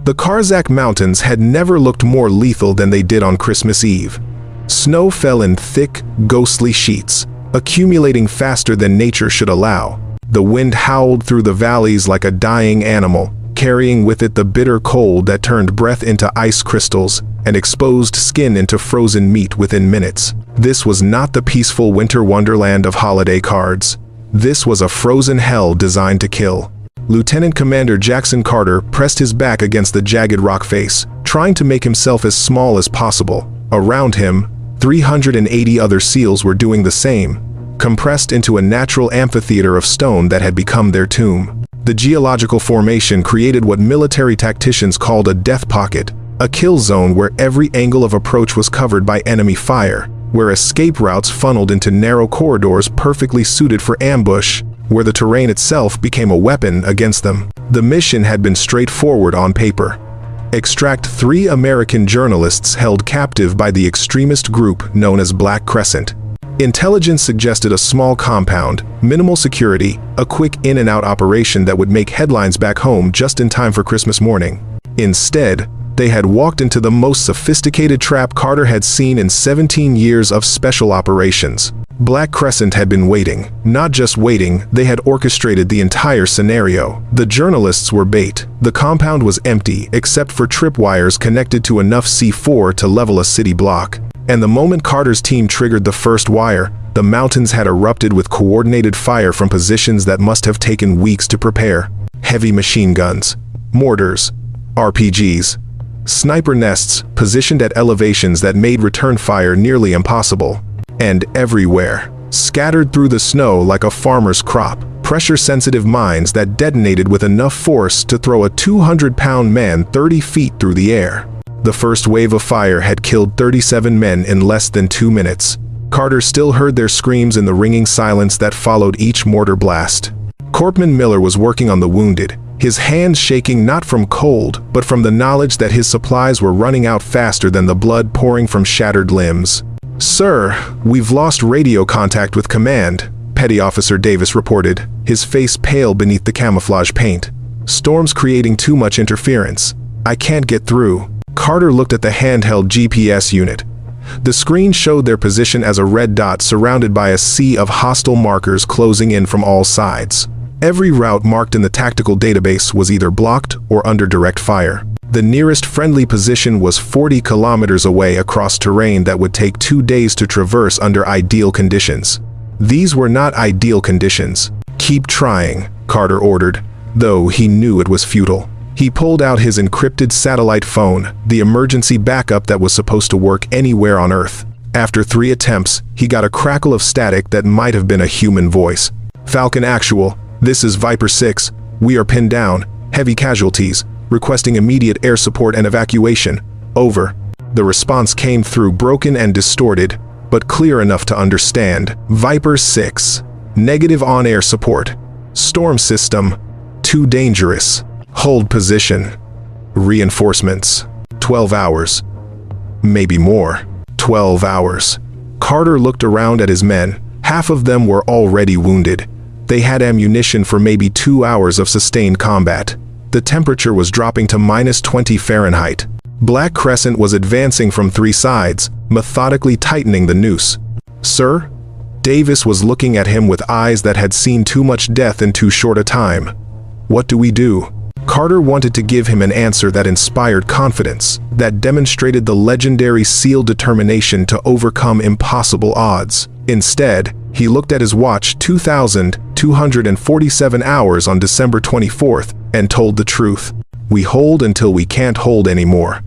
The Karzak Mountains had never looked more lethal than they did on Christmas Eve. Snow fell in thick, ghostly sheets, accumulating faster than nature should allow. The wind howled through the valleys like a dying animal, carrying with it the bitter cold that turned breath into ice crystals and exposed skin into frozen meat within minutes. This was not the peaceful winter wonderland of holiday cards. This was a frozen hell designed to kill. Lieutenant Commander Jackson Carter pressed his back against the jagged rock face, trying to make himself as small as possible. Around him, 380 other SEALs were doing the same, compressed into a natural amphitheater of stone that had become their tomb. The geological formation created what military tacticians called a death pocket, a kill zone where every angle of approach was covered by enemy fire, where escape routes funneled into narrow corridors perfectly suited for ambush, where the terrain itself became a weapon against them. The mission had been straightforward on paper. Extract 3 American journalists held captive by the extremist group known as Black Crescent. Intelligence suggested a small compound, minimal security, a quick in-and-out operation that would make headlines back home just in time for Christmas morning. Instead, they had walked into the most sophisticated trap Carter had seen in 17 years of special operations. Black Crescent had been waiting. Not just waiting, they had orchestrated the entire scenario. The journalists were bait. The compound was empty, except for tripwires connected to enough C4 to level a city block. And the moment Carter's team triggered the first wire, the mountains had erupted with coordinated fire from positions that must have taken weeks to prepare. Heavy machine guns, mortars, RPGs, sniper nests positioned at elevations that made return fire nearly impossible. And everywhere, scattered through the snow like a farmer's crop, pressure-sensitive mines that detonated with enough force to throw a 200-pound man 30 feet through the air. The first wave of fire had killed 37 men in less than 2 minutes. Carter still heard their screams in the ringing silence that followed each mortar blast. Corpman Miller was working on the wounded, his hands shaking not from cold, but from the knowledge that his supplies were running out faster than the blood pouring from shattered limbs. "Sir, we've lost radio contact with command," Petty Officer Davis reported, his face pale beneath the camouflage paint. "Storm's creating too much interference. I can't get through." Carter looked at the handheld GPS unit. The screen showed their position as a red dot surrounded by a sea of hostile markers closing in from all sides. Every route marked in the tactical database was either blocked or under direct fire. The nearest friendly position was 40 kilometers away across terrain that would take 2 days to traverse under ideal conditions. These were not ideal conditions. "Keep trying," Carter ordered, though he knew it was futile. He pulled out his encrypted satellite phone, the emergency backup that was supposed to work anywhere on Earth. After 3 attempts, he got a crackle of static that might have been a human voice. "Falcon Actual, this is Viper 6. We are pinned down. Heavy casualties. Requesting immediate air support and evacuation. Over." The response came through broken and distorted, but clear enough to understand. "Viper 6. Negative on-air support. Storm system. Too dangerous. Hold position. Reinforcements. 12 hours. Maybe more. 12 hours. Carter looked around at his men. Half of them were already wounded. They had ammunition for maybe 2 hours of sustained combat. The temperature was dropping to -20 Fahrenheit. Black Crescent was advancing from 3 sides, methodically tightening the noose. "Sir?" Davis was looking at him with eyes that had seen too much death in too short a time. "What do we do?" Carter wanted to give him an answer that inspired confidence, that demonstrated the legendary SEAL determination to overcome impossible odds. Instead, he looked at his watch 2,247 hours on December 24th and told the truth. "We hold until we can't hold anymore.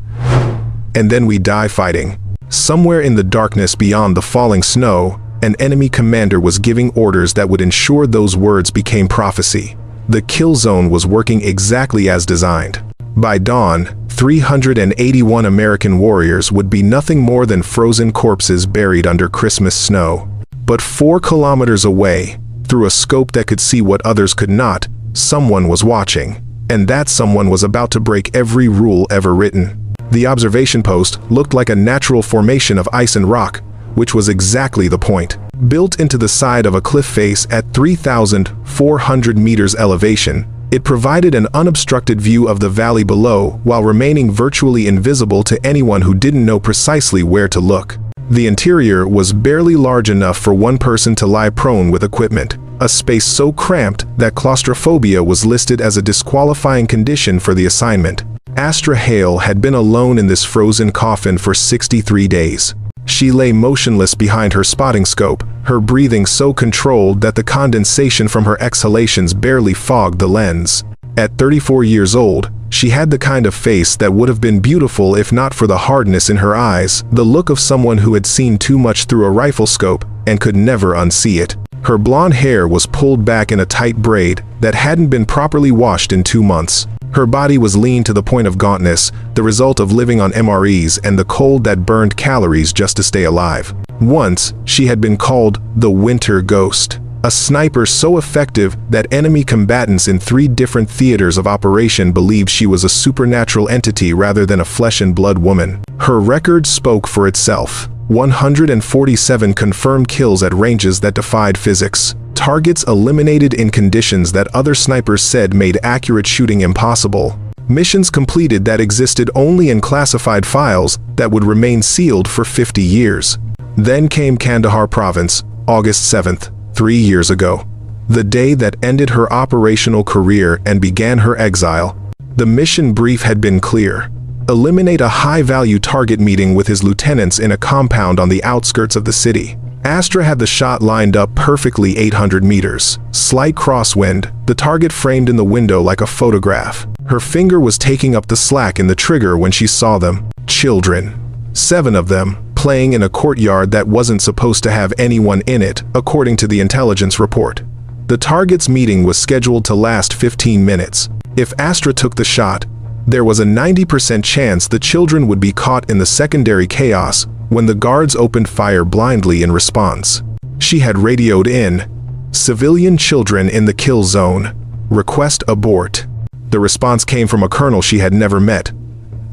And then we die fighting." Somewhere in the darkness beyond the falling snow, an enemy commander was giving orders that would ensure those words became prophecy. The kill zone was working exactly as designed. By dawn, 381 American warriors would be nothing more than frozen corpses buried under Christmas snow. But 4 kilometers away, through a scope that could see what others could not, someone was watching. And that someone was about to break every rule ever written. The observation post looked like a natural formation of ice and rock, which was exactly the point. Built into the side of a cliff face at 3,400 meters elevation, It provided an unobstructed view of the valley below while remaining virtually invisible to anyone who didn't know precisely where to look. The interior was barely large enough for one person to lie prone with equipment, a space so cramped that claustrophobia was listed as a disqualifying condition for the assignment. Astra Hale had been alone in this frozen coffin for 63 days. She lay motionless behind her spotting scope, her breathing so controlled that the condensation from her exhalations barely fogged the lens. At 34 years old, she had the kind of face that would have been beautiful if not for the hardness in her eyes, the look of someone who had seen too much through a rifle scope and could never unsee it. Her blonde hair was pulled back in a tight braid that hadn't been properly washed in 2 months. Her body was lean to the point of gauntness, the result of living on MREs and the cold that burned calories just to stay alive. Once, she had been called the Winter Ghost, a sniper so effective that enemy combatants in 3 different theaters of operation believed she was a supernatural entity rather than a flesh and blood woman. Her record spoke for itself. 147 confirmed kills at ranges that defied physics. Targets eliminated in conditions that other snipers said made accurate shooting impossible. Missions completed that existed only in classified files that would remain sealed for 50 years. Then came Kandahar Province, August 7th, 3 years ago. The day that ended her operational career and began her exile. The mission brief had been clear. Eliminate a high-value target meeting with his lieutenants in a compound on the outskirts of the city. Astra had the shot lined up perfectly 800 meters. Slight crosswind, the target framed in the window like a photograph. Her finger was taking up the slack in the trigger when she saw them. Children. 7 of them, playing in a courtyard that wasn't supposed to have anyone in it, according to the intelligence report. The target's meeting was scheduled to last 15 minutes. If Astra took the shot, there was a 90% chance the children would be caught in the secondary chaos when the guards opened fire blindly in response. She had radioed in, "Civilian children in the kill zone. Request abort." The response came from a colonel she had never met.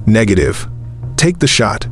"Negative. Take the shot.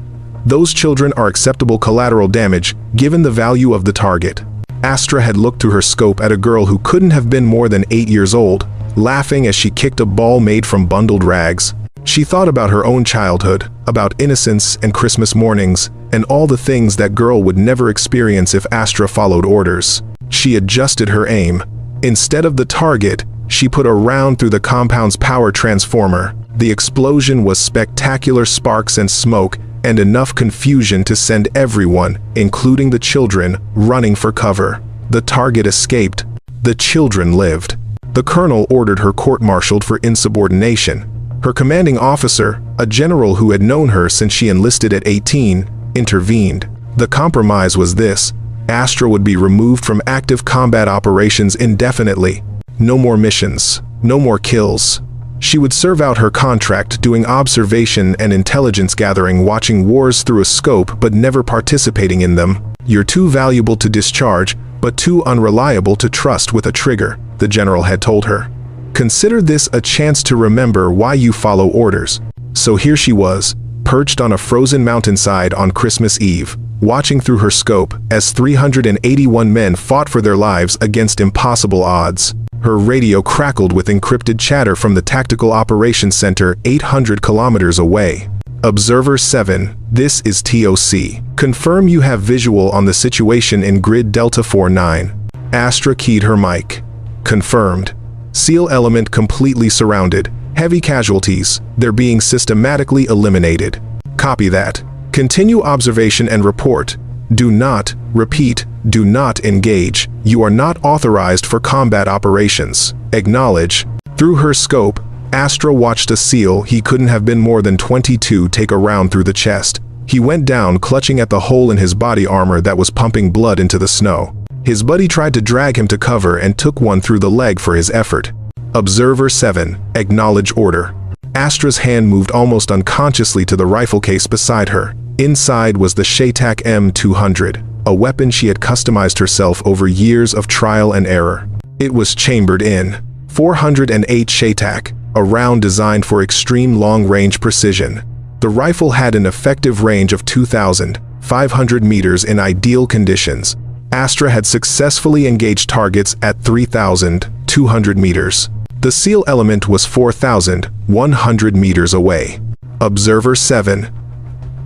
Those children are acceptable collateral damage given the value of the target." Astra had looked through her scope at a girl who couldn't have been more than 8 years old, laughing as she kicked a ball made from bundled rags. She thought about her own childhood, about innocence and Christmas mornings, and all the things that girl would never experience if Astra followed orders. She adjusted her aim. Instead of the target, she put a round through the compound's power transformer. The explosion was spectacular sparks and smoke, and enough confusion to send everyone, including the children, running for cover. The target escaped. The children lived. The colonel ordered her court-martialed for insubordination. Her commanding officer, a general who had known her since she enlisted at 18, intervened. The compromise was this: Astra would be removed from active combat operations indefinitely. No more missions, no more kills. She would serve out her contract doing observation and intelligence gathering, watching wars through a scope but never participating in them. "You're too valuable to discharge, but too unreliable to trust with a trigger," the general had told her. "Consider this a chance to remember why you follow orders." So here she was, perched on a frozen mountainside on Christmas Eve, watching through her scope as 381 men fought for their lives against impossible odds. Her radio crackled with encrypted chatter from the Tactical Operations Center 800 kilometers away. "Observer 7, this is TOC. Confirm you have visual on the situation in grid Delta 49. Astra keyed her mic. "Confirmed. SEAL element completely surrounded. Heavy casualties. They're being systematically eliminated." "Copy that. Continue observation and report. Do not, repeat, do not engage. You are not authorized for combat operations. Acknowledge." Through her scope, Astra watched a SEAL he couldn't have been more than 22 take a round through the chest. He went down clutching at the hole in his body armor that was pumping blood into the snow. His buddy tried to drag him to cover and took one through the leg for his effort. "Observer 7, acknowledge order." Astra's hand moved almost unconsciously to the rifle case beside her. Inside was the Shaytak M200, a weapon she had customized herself over years of trial and error. It was chambered in 408 Shaytak, a round designed for extreme long-range precision. The rifle had an effective range of 2,500 meters in ideal conditions. Astra had successfully engaged targets at 3,200 meters. The seal element was 4,100 meters away. Observer 7.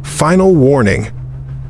Final warning.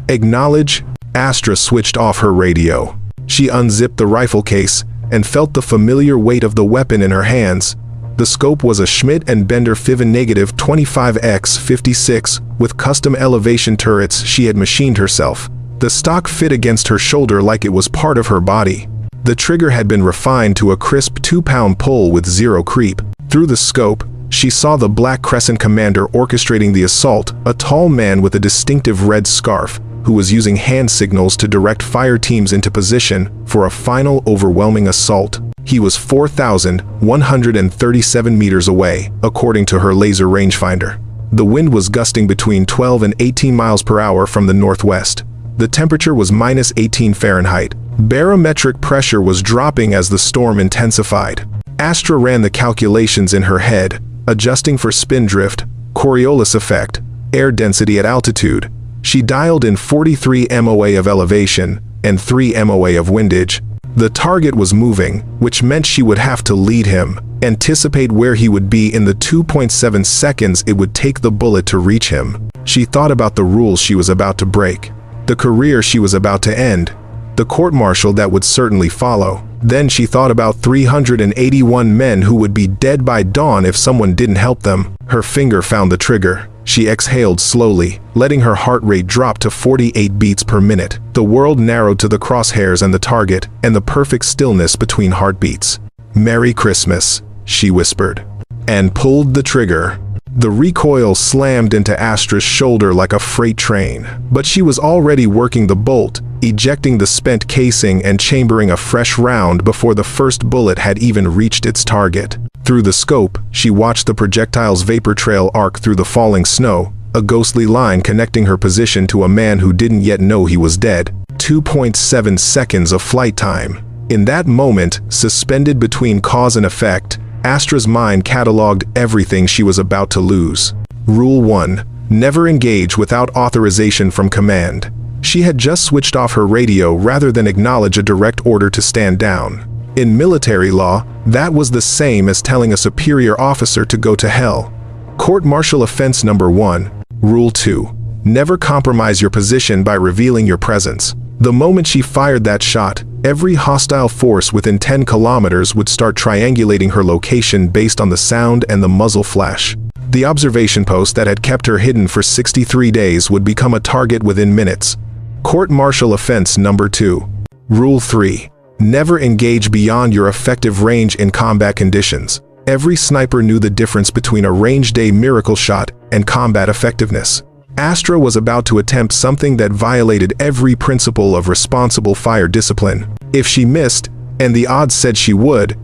Acknowledge. Astra switched off her radio. She unzipped the rifle case and felt the familiar weight of the weapon in her hands. The scope was a Schmidt & Bender Fiven -25x56 with custom elevation turrets she had machined herself. The stock fit against her shoulder like it was part of her body. The trigger had been refined to a crisp 2-pound pull with zero creep. Through the scope, she saw the Black Crescent commander orchestrating the assault, a tall man with a distinctive red scarf, who was using hand signals to direct fire teams into position for a final overwhelming assault. He was 4,137 meters away, according to her laser rangefinder. The wind was gusting between 12 and 18 miles per hour from the northwest. The temperature was -18 Fahrenheit. Barometric pressure was dropping as the storm intensified. Astra ran the calculations in her head, adjusting for spin drift, Coriolis effect, air density at altitude. She dialed in 43 MOA of elevation and 3 MOA of windage. The target was moving, which meant she would have to lead him, anticipate where he would be in the 2.7 seconds it would take the bullet to reach him. She thought about the rules she was about to break, the career she was about to end, the court-martial that would certainly follow. Then she thought about 381 men who would be dead by dawn if someone didn't help them. Her finger found the trigger. She exhaled slowly, letting her heart rate drop to 48 beats per minute. The world narrowed to the crosshairs and the target, and the perfect stillness between heartbeats. "Merry Christmas," she whispered, and pulled the trigger. The recoil slammed into Astra's shoulder like a freight train, but she was already working the bolt, ejecting the spent casing and chambering a fresh round before the first bullet had even reached its target. Through the scope, she watched the projectile's vapor trail arc through the falling snow, a ghostly line connecting her position to a man who didn't yet know he was dead. 2.7 seconds of flight time. In that moment, suspended between cause and effect, Astra's mind cataloged everything she was about to lose. Rule 1. Never engage without authorization from command. She had just switched off her radio rather than acknowledge a direct order to stand down. In military law, that was the same as telling a superior officer to go to hell. Court-martial offense number 1. Rule 2. Never compromise your position by revealing your presence. The moment she fired that shot, every hostile force within 10 kilometers would start triangulating her location based on the sound and the muzzle flash. The observation post that had kept her hidden for 63 days would become a target within minutes. Court-martial offense number 2. Rule 3. Never engage beyond your effective range in combat conditions. Every sniper knew the difference between a range-day miracle shot and combat effectiveness. Astra was about to attempt something that violated every principle of responsible fire discipline. If she missed, and the odds said she would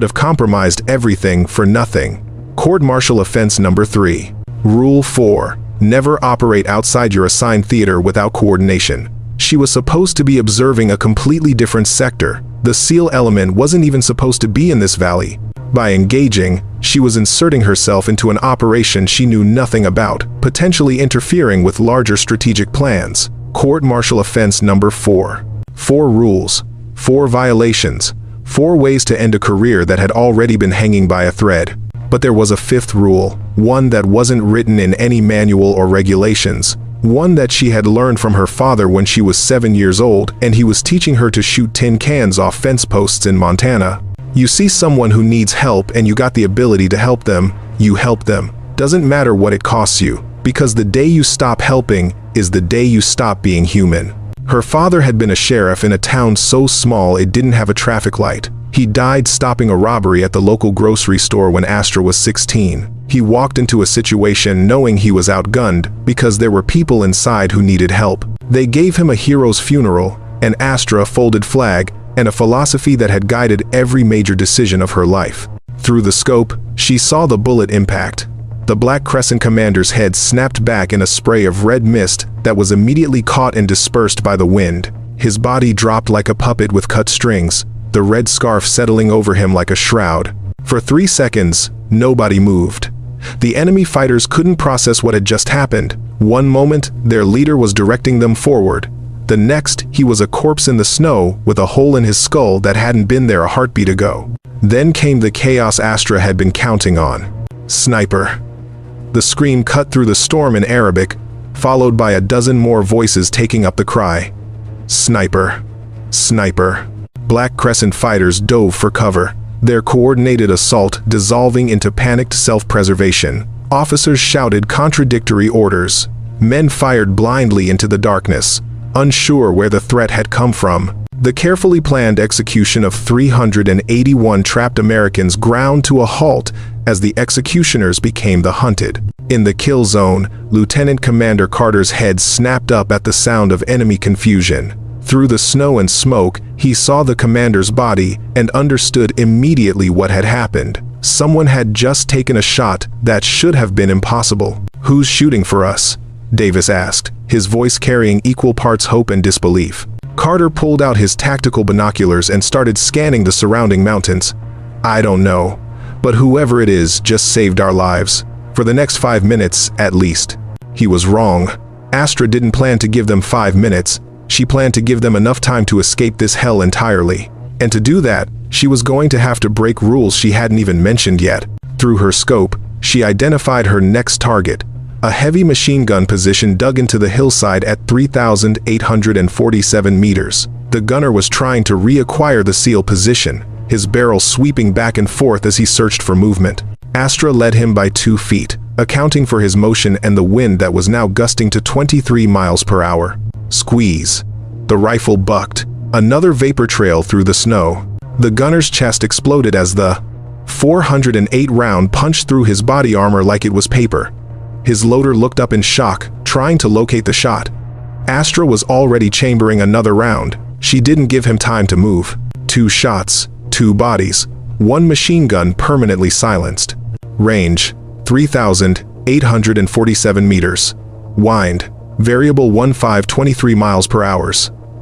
have compromised everything for nothing. Court-martial offense number 3. Rule 4. Never operate outside your assigned theater without coordination. She was supposed to be observing a completely different sector. The SEAL element wasn't even supposed to be in this valley. By engaging, she was inserting herself into an operation she knew nothing about, potentially interfering with larger strategic plans. Court-martial offense number 4. 4 rules, 4 violations, 4 ways to end a career that had already been hanging by a thread. But there was a 5th rule, one that wasn't written in any manual or regulations, one that she had learned from her father when she was 7 years old and he was teaching her to shoot tin cans off fence posts in Montana. You see someone who needs help and you got the ability to help them, you help them. Doesn't matter what it costs you, because the day you stop helping is the day you stop being human. Her father had been a sheriff in a town so small it didn't have a traffic light. He died stopping a robbery at the local grocery store when Astra was 16. He walked into a situation knowing he was outgunned because there were people inside who needed help. They gave him a hero's funeral, an Astra folded flag, and a philosophy that had guided every major decision of her life. Through the scope, she saw the bullet impact. The Black Crescent commander's head snapped back in a spray of red mist that was immediately caught and dispersed by the wind. His body dropped like a puppet with cut strings, the red scarf settling over him like a shroud. For 3 seconds, nobody moved. The enemy fighters couldn't process what had just happened. One moment, their leader was directing them forward. The next, he was a corpse in the snow with a hole in his skull that hadn't been there a heartbeat ago. Then came the chaos Astra had been counting on. Sniper. The scream cut through the storm in Arabic, followed by a dozen more voices taking up the cry. Sniper. Sniper. Black Crescent fighters dove for cover, their coordinated assault dissolving into panicked self-preservation. Officers shouted contradictory orders. Men fired blindly into the darkness, unsure where the threat had come from. The carefully planned execution of 381 trapped Americans ground to a halt as the executioners became the hunted. In the kill zone, Lieutenant Commander Carter's head snapped up at the sound of enemy confusion. Through the snow and smoke, he saw the commander's body and understood immediately what had happened. Someone had just taken a shot that should have been impossible. "Who's shooting for us?" Davis asked, his voice carrying equal parts hope and disbelief. Carter pulled out his tactical binoculars and started scanning the surrounding mountains. "I don't know, but whoever it is just saved our lives. For the next 5 minutes, at least." He was wrong. Astra didn't plan to give them 5 minutes. She planned to give them enough time to escape this hell entirely. And to do that, she was going to have to break rules she hadn't even mentioned yet. Through her scope, she identified her next target, a heavy machine gun position dug into the hillside at 3,847 meters. The gunner was trying to reacquire the SEAL position, his barrel sweeping back and forth as he searched for movement. Astra led him by 2 feet, accounting for his motion and the wind that was now gusting to 23 miles per hour. Squeeze. The rifle bucked, another vapor trail through the snow. The gunner's chest exploded as the 408 round punched through his body armor like it was paper. His loader looked up in shock, trying to locate the shot. Astra was already chambering another round. She didn't give him time to move. 2 shots, 2 bodies, 1 machine gun permanently silenced. Range, 3,847 meters. Wind, variable 1523 miles per hour.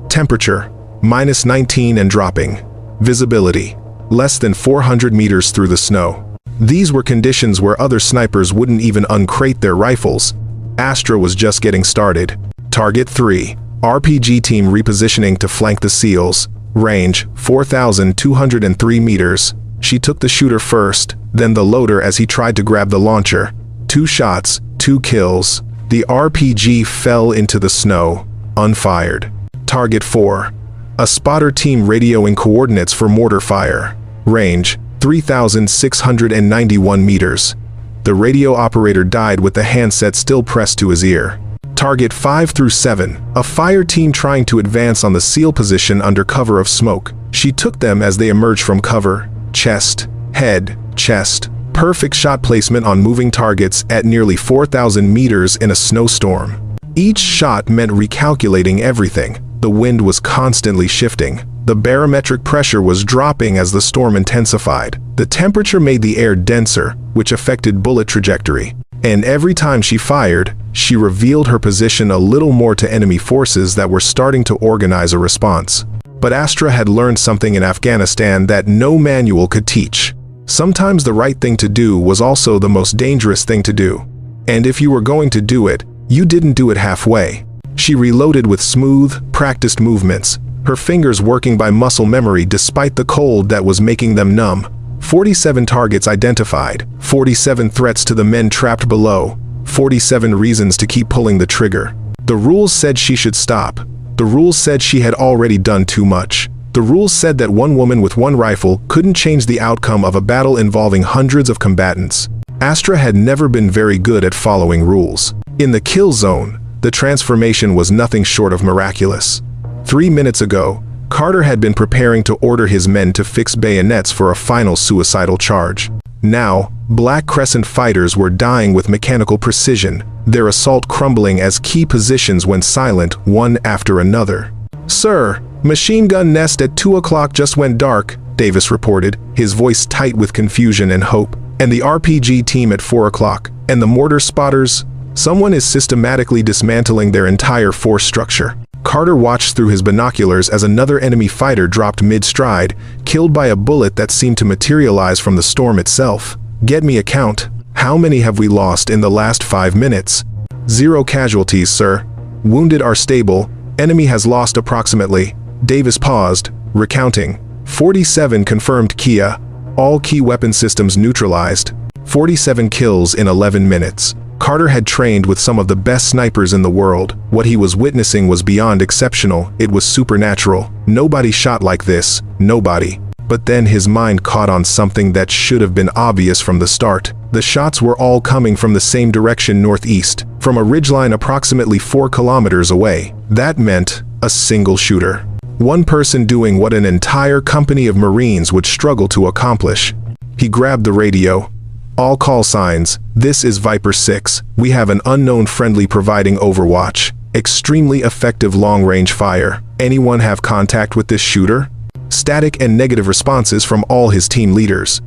Temperature, -19 and dropping. Visibility, less than 400 meters through the snow. These were conditions where other snipers wouldn't even uncrate their rifles. Astra was just getting started. Target 3, RPG team repositioning to flank the SEALs. Range, 4,203 meters. She took the shooter first, then the loader as he tried to grab the launcher. 2 shots, 2 kills. The RPG fell into the snow, unfired. Target 4, a spotter team radioing coordinates for mortar fire. Range, 3,691 meters. The radio operator died with the handset still pressed to his ear. Target 5 through 7, a fire team trying to advance on the SEAL position under cover of smoke. She took them as they emerged from cover. Chest, head, chest. Perfect shot placement on moving targets at nearly 4,000 meters in a snowstorm. Each shot meant recalculating everything. The wind was constantly shifting. The barometric pressure was dropping as the storm intensified. The temperature made the air denser, which affected bullet trajectory. And every time she fired, she revealed her position a little more to enemy forces that were starting to organize a response. But Astra had learned something in Afghanistan that no manual could teach. Sometimes the right thing to do was also the most dangerous thing to do. And if you were going to do it, you didn't do it halfway. She reloaded with smooth, practiced movements, her fingers working by muscle memory despite the cold that was making them numb. 47 targets identified, 47 threats to the men trapped below, 47 reasons to keep pulling the trigger. The rules said she should stop. The rules said she had already done too much. The rules said that one woman with 1 rifle couldn't change the outcome of a battle involving hundreds of combatants. Astra had never been very good at following rules. In the kill zone, the transformation was nothing short of miraculous. 3 minutes ago, Carter had been preparing to order his men to fix bayonets for a final suicidal charge. Now, Black Crescent fighters were dying with mechanical precision, their assault crumbling as key positions went silent one after another. "Sir, machine gun nest at 2 o'clock just went dark," Davis reported, his voice tight with confusion and hope. "And the RPG team at 4 o'clock. And the mortar spotters? Someone is systematically dismantling their entire force structure." Carter watched through his binoculars as another enemy fighter dropped mid-stride, killed by a bullet that seemed to materialize from the storm itself. "Get me a count. How many have we lost in the last 5 minutes?" "0 casualties, sir. Wounded are stable. Enemy has lost approximately. Davis paused, recounting. 47 confirmed Kia. All key weapon systems neutralized. 47 kills in 11 minutes. Carter had trained with some of the best snipers in the world. What he was witnessing was beyond exceptional. It was supernatural. Nobody shot like this. Nobody. But then his mind caught on something that should have been obvious from the start. The shots were all coming from the same direction, northeast, from a ridgeline approximately 4 kilometers away. That meant a single shooter. One person doing what an entire company of Marines would struggle to accomplish. He grabbed the radio. All call signs. This is Viper 6. We have an unknown friendly providing overwatch. Extremely effective long-range fire. Anyone have contact with this shooter? Static and negative responses from all his team leaders.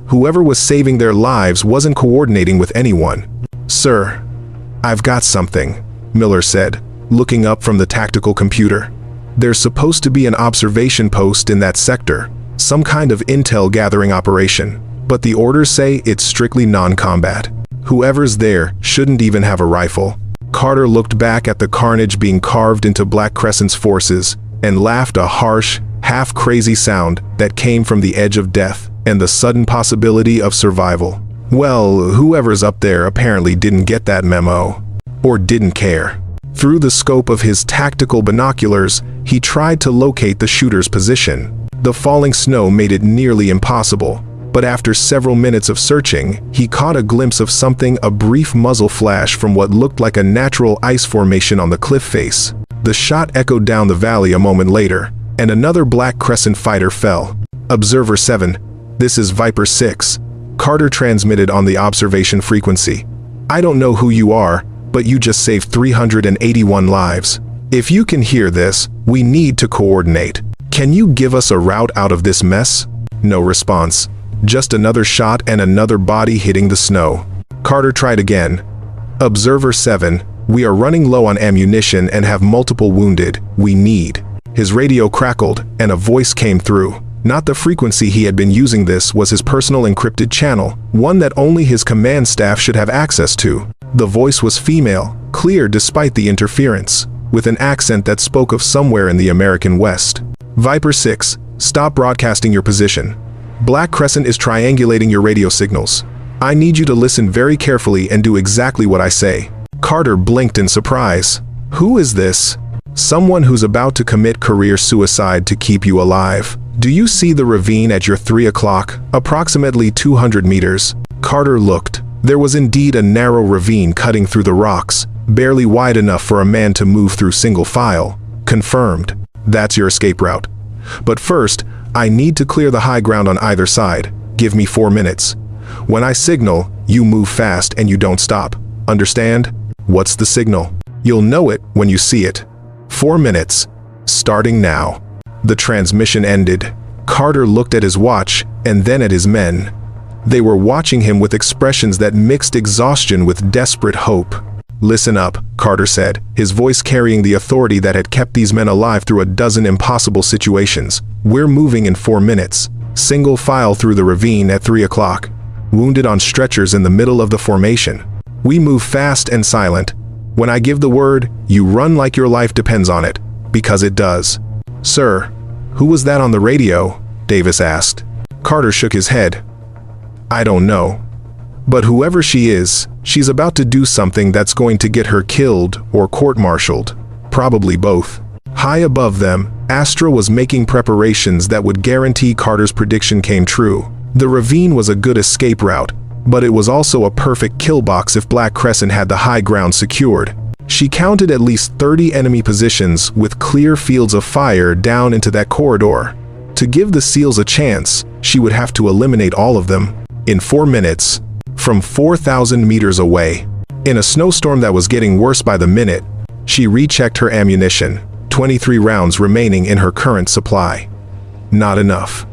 Whoever was saving their lives wasn't coordinating with anyone. Sir, I've got something, Miller said, looking up from the tactical computer. There's supposed to be an observation post in that sector, some kind of intel gathering operation. But the orders say it's strictly non-combat. Whoever's there shouldn't even have a rifle. Carter looked back at the carnage being carved into Black Crescent's forces and laughed a harsh, half-crazy sound that came from the edge of death and the sudden possibility of survival. Well, whoever's up there apparently didn't get that memo. Or didn't care. Through the scope of his tactical binoculars, he tried to locate the shooter's position. The falling snow made it nearly impossible. But after several minutes of searching, he caught a glimpse of something, a brief muzzle flash from what looked like a natural ice formation on the cliff face. The shot echoed down the valley a moment later, and another Black Crescent fighter fell. Observer 7, this is Viper 6. Carter transmitted on the observation frequency. I don't know who you are, but you just saved 381 lives. If you can hear this, we need to coordinate. Can you give us a route out of this mess? No response. Just another shot and another body hitting the snow. Carter tried again. Observer 7, we are running low on ammunition and have multiple wounded. We need. His radio crackled, and a voice came through. Not the frequency he had been using, this was his personal encrypted channel, one that only his command staff should have access to. The voice was female, clear despite the interference, with an accent that spoke of somewhere in the American West. Viper 6, stop broadcasting your position. Black Crescent is triangulating your radio signals. I need you to listen very carefully and do exactly what I say. Carter blinked in surprise. Who is this? Someone who's about to commit career suicide to keep you alive. Do you see the ravine at your 3 o'clock? Approximately 200 meters. Carter looked. There was indeed a narrow ravine cutting through the rocks, barely wide enough for a man to move through single file. Confirmed. That's your escape route. But first, I need to clear the high ground on either side. Give me 4 minutes. When I signal, you move fast and you don't stop. Understand? What's the signal? You'll know it when you see it. 4 minutes. Starting now. The transmission ended. Carter looked at his watch and then at his men. They were watching him with expressions that mixed exhaustion with desperate hope. Listen up, Carter said, his voice carrying the authority that had kept these men alive through a dozen impossible situations. We're moving in 4 minutes. Single file through the ravine at 3 o'clock. Wounded on stretchers in the middle of the formation. We move fast and silent. When I give the word, you run like your life depends on it. Because it does. Sir, who was that on the radio? Davis asked. Carter shook his head. I don't know. But whoever she is, she's about to do something that's going to get her killed or court-martialed. Probably both. High above them, Astra was making preparations that would guarantee Carter's prediction came true. The ravine was a good escape route, but it was also a perfect kill box if Black Crescent had the high ground secured. She counted at least 30 enemy positions with clear fields of fire down into that corridor. To give the SEALs a chance, she would have to eliminate all of them. In 4 minutes. From 4,000 meters away. In a snowstorm that was getting worse by the minute, she rechecked her ammunition. 23 rounds remaining in her current supply. Not enough.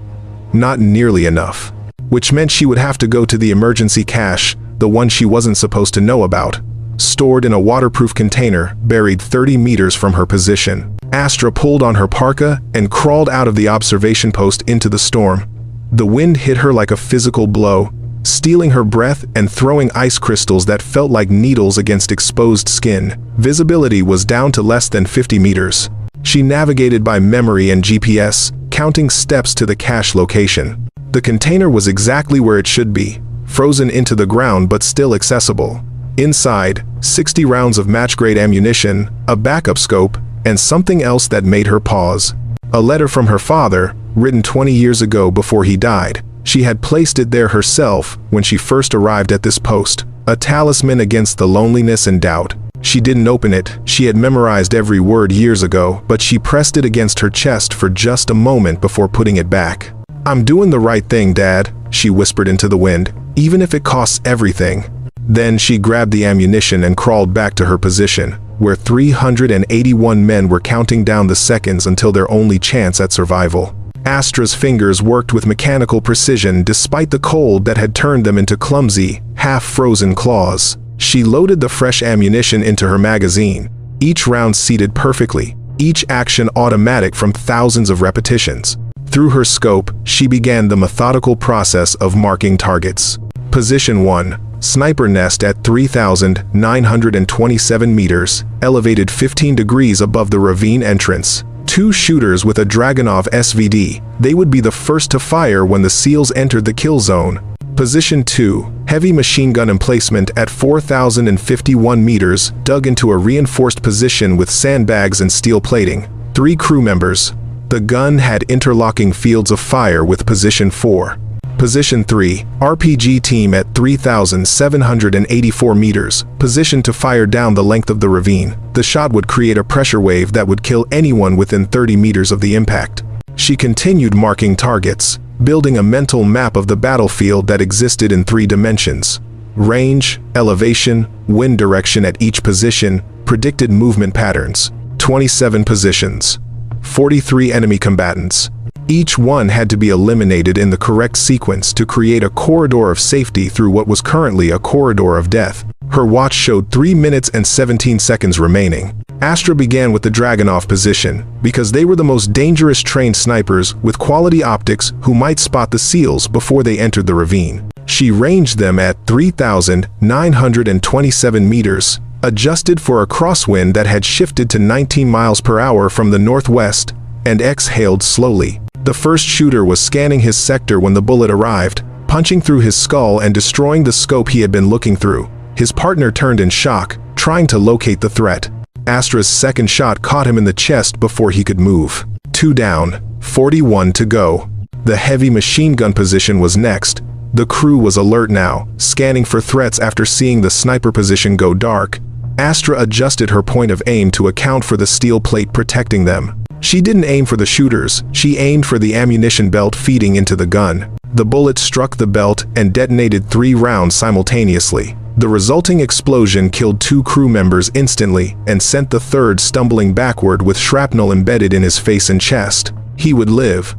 Not nearly enough. Which meant she would have to go to the emergency cache, the one she wasn't supposed to know about. Stored in a waterproof container, buried 30 meters from her position. Astra pulled on her parka and crawled out of the observation post into the storm. The wind hit her like a physical blow, stealing her breath and throwing ice crystals that felt like needles against exposed skin. Visibility was down to less than 50 meters. She navigated by memory and GPS, counting steps to the cache location. The container was exactly where it should be, frozen into the ground but still accessible. Inside, 60 rounds of match-grade ammunition, a backup scope, and something else that made her pause. A letter from her father, written 20 years ago before he died. She had placed it there herself when she first arrived at this post, a talisman against the loneliness and doubt. She didn't open it, she had memorized every word years ago, but she pressed it against her chest for just a moment before putting it back. "I'm doing the right thing, Dad," she whispered into the wind, "even if it costs everything." Then she grabbed the ammunition and crawled back to her position, where 381 men were counting down the seconds until their only chance at survival. Astra's fingers worked with mechanical precision despite the cold that had turned them into clumsy, half-frozen claws. She loaded the fresh ammunition into her magazine, each round seated perfectly, each action automatic from thousands of repetitions. Through her scope, she began the methodical process of marking targets. Position 1. Sniper nest at 3,927 meters, elevated 15 degrees above the ravine entrance. 2 shooters with a Dragunov SVD. They would be the first to fire when the SEALs entered the kill zone. Position 2. Heavy machine gun emplacement at 4,051 meters, dug into a reinforced position with sandbags and steel plating. 3 crew members. The gun had interlocking fields of fire with Position 4. Position 3. RPG team at 3,784 meters, positioned to fire down the length of the ravine. The shot would create a pressure wave that would kill anyone within 30 meters of the impact. She continued marking targets, building a mental map of the battlefield that existed in 3 dimensions. Range, elevation, wind direction at each position, predicted movement patterns. 27 positions. 43 enemy combatants. Each one had to be eliminated in the correct sequence to create a corridor of safety through what was currently a corridor of death. Her watch showed 3 minutes and 17 seconds remaining. Astra began with the Dragunov position, because they were the most dangerous trained snipers with quality optics who might spot the SEALs before they entered the ravine. She ranged them at 3,927 meters, adjusted for a crosswind that had shifted to 19 miles per hour from the northwest, and exhaled slowly. The first shooter was scanning his sector when the bullet arrived, punching through his skull and destroying the scope he had been looking through. His partner turned in shock, trying to locate the threat. Astra's second shot caught him in the chest before he could move. 2 down, 41 to go. The heavy machine gun position was next. The crew was alert now, scanning for threats after seeing the sniper position go dark. Astra adjusted her point of aim to account for the steel plate protecting them. She didn't aim for the shooters, she aimed for the ammunition belt feeding into the gun. The bullet struck the belt and detonated 3 rounds simultaneously. The resulting explosion killed 2 crew members instantly and sent the third stumbling backward with shrapnel embedded in his face and chest. He would live,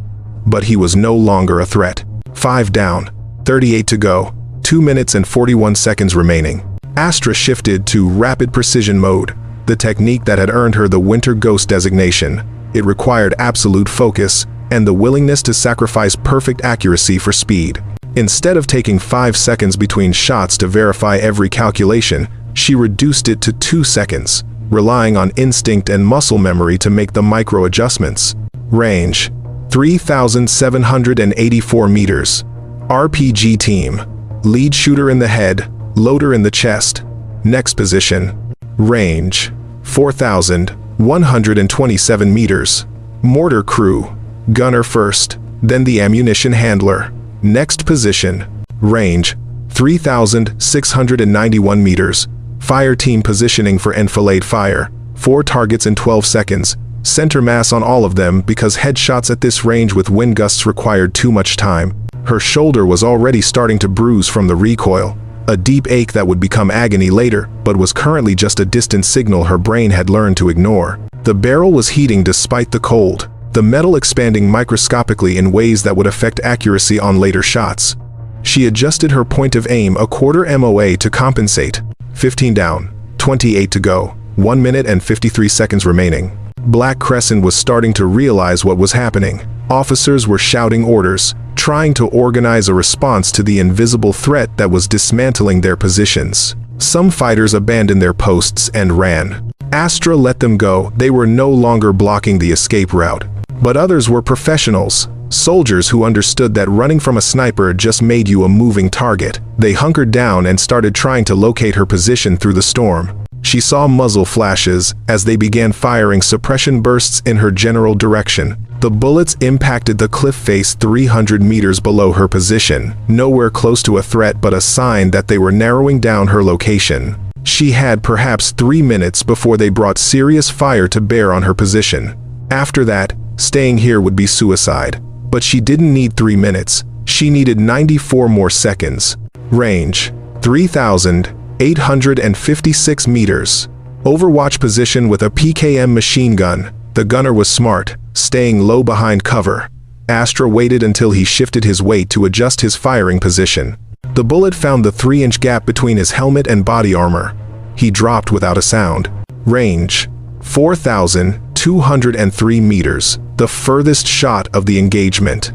but he was no longer a threat. 5 down, 38 to go, 2 minutes and 41 seconds remaining. Astra shifted to rapid precision mode, the technique that had earned her the Winter Ghost designation. It required absolute focus and the willingness to sacrifice perfect accuracy for speed. Instead of taking 5 seconds between shots to verify every calculation, she reduced it to 2 seconds, relying on instinct and muscle memory to make the micro adjustments. Range: 3,784 meters. RPG team. Lead shooter in the head, loader in the chest. Next position. Range: 4,127 meters. Mortar crew. Gunner first, then the ammunition handler. Next position. Range: 3,691 meters. Fire team positioning for enfilade fire. 4 targets in 12 seconds. Center mass on all of them because headshots at this range with wind gusts required too much time. Her shoulder was already starting to bruise from the recoil. A deep ache that would become agony later, but was currently just a distant signal her brain had learned to ignore. The barrel was heating despite the cold, the metal expanding microscopically in ways that would affect accuracy on later shots. She adjusted her point of aim a quarter MOA to compensate. 15 down, 28 to go, 1 minute and 53 seconds remaining. Black Crescent was starting to realize what was happening. Officers were shouting orders, trying to organize a response to the invisible threat that was dismantling their positions. Some fighters abandoned their posts and ran. Astra let them go. They were no longer blocking the escape route. But others were professionals, soldiers who understood that running from a sniper just made you a moving target. They hunkered down and started trying to locate her position through the storm. She saw muzzle flashes as they began firing suppression bursts in her general direction. The bullets impacted the cliff face 300 meters below her position, nowhere close to a threat but a sign that they were narrowing down her location. She had perhaps 3 minutes before they brought serious fire to bear on her position. After that, staying here would be suicide. But she didn't need 3 minutes. She needed 94 more seconds. Range: 3,856 meters. Overwatch position with a PKM machine gun. The gunner was smart, staying low behind cover. Astra waited until he shifted his weight to adjust his firing position. The bullet found the 3-inch gap between his helmet and body armor. He dropped without a sound. Range: 4,203 meters, the furthest shot of the engagement.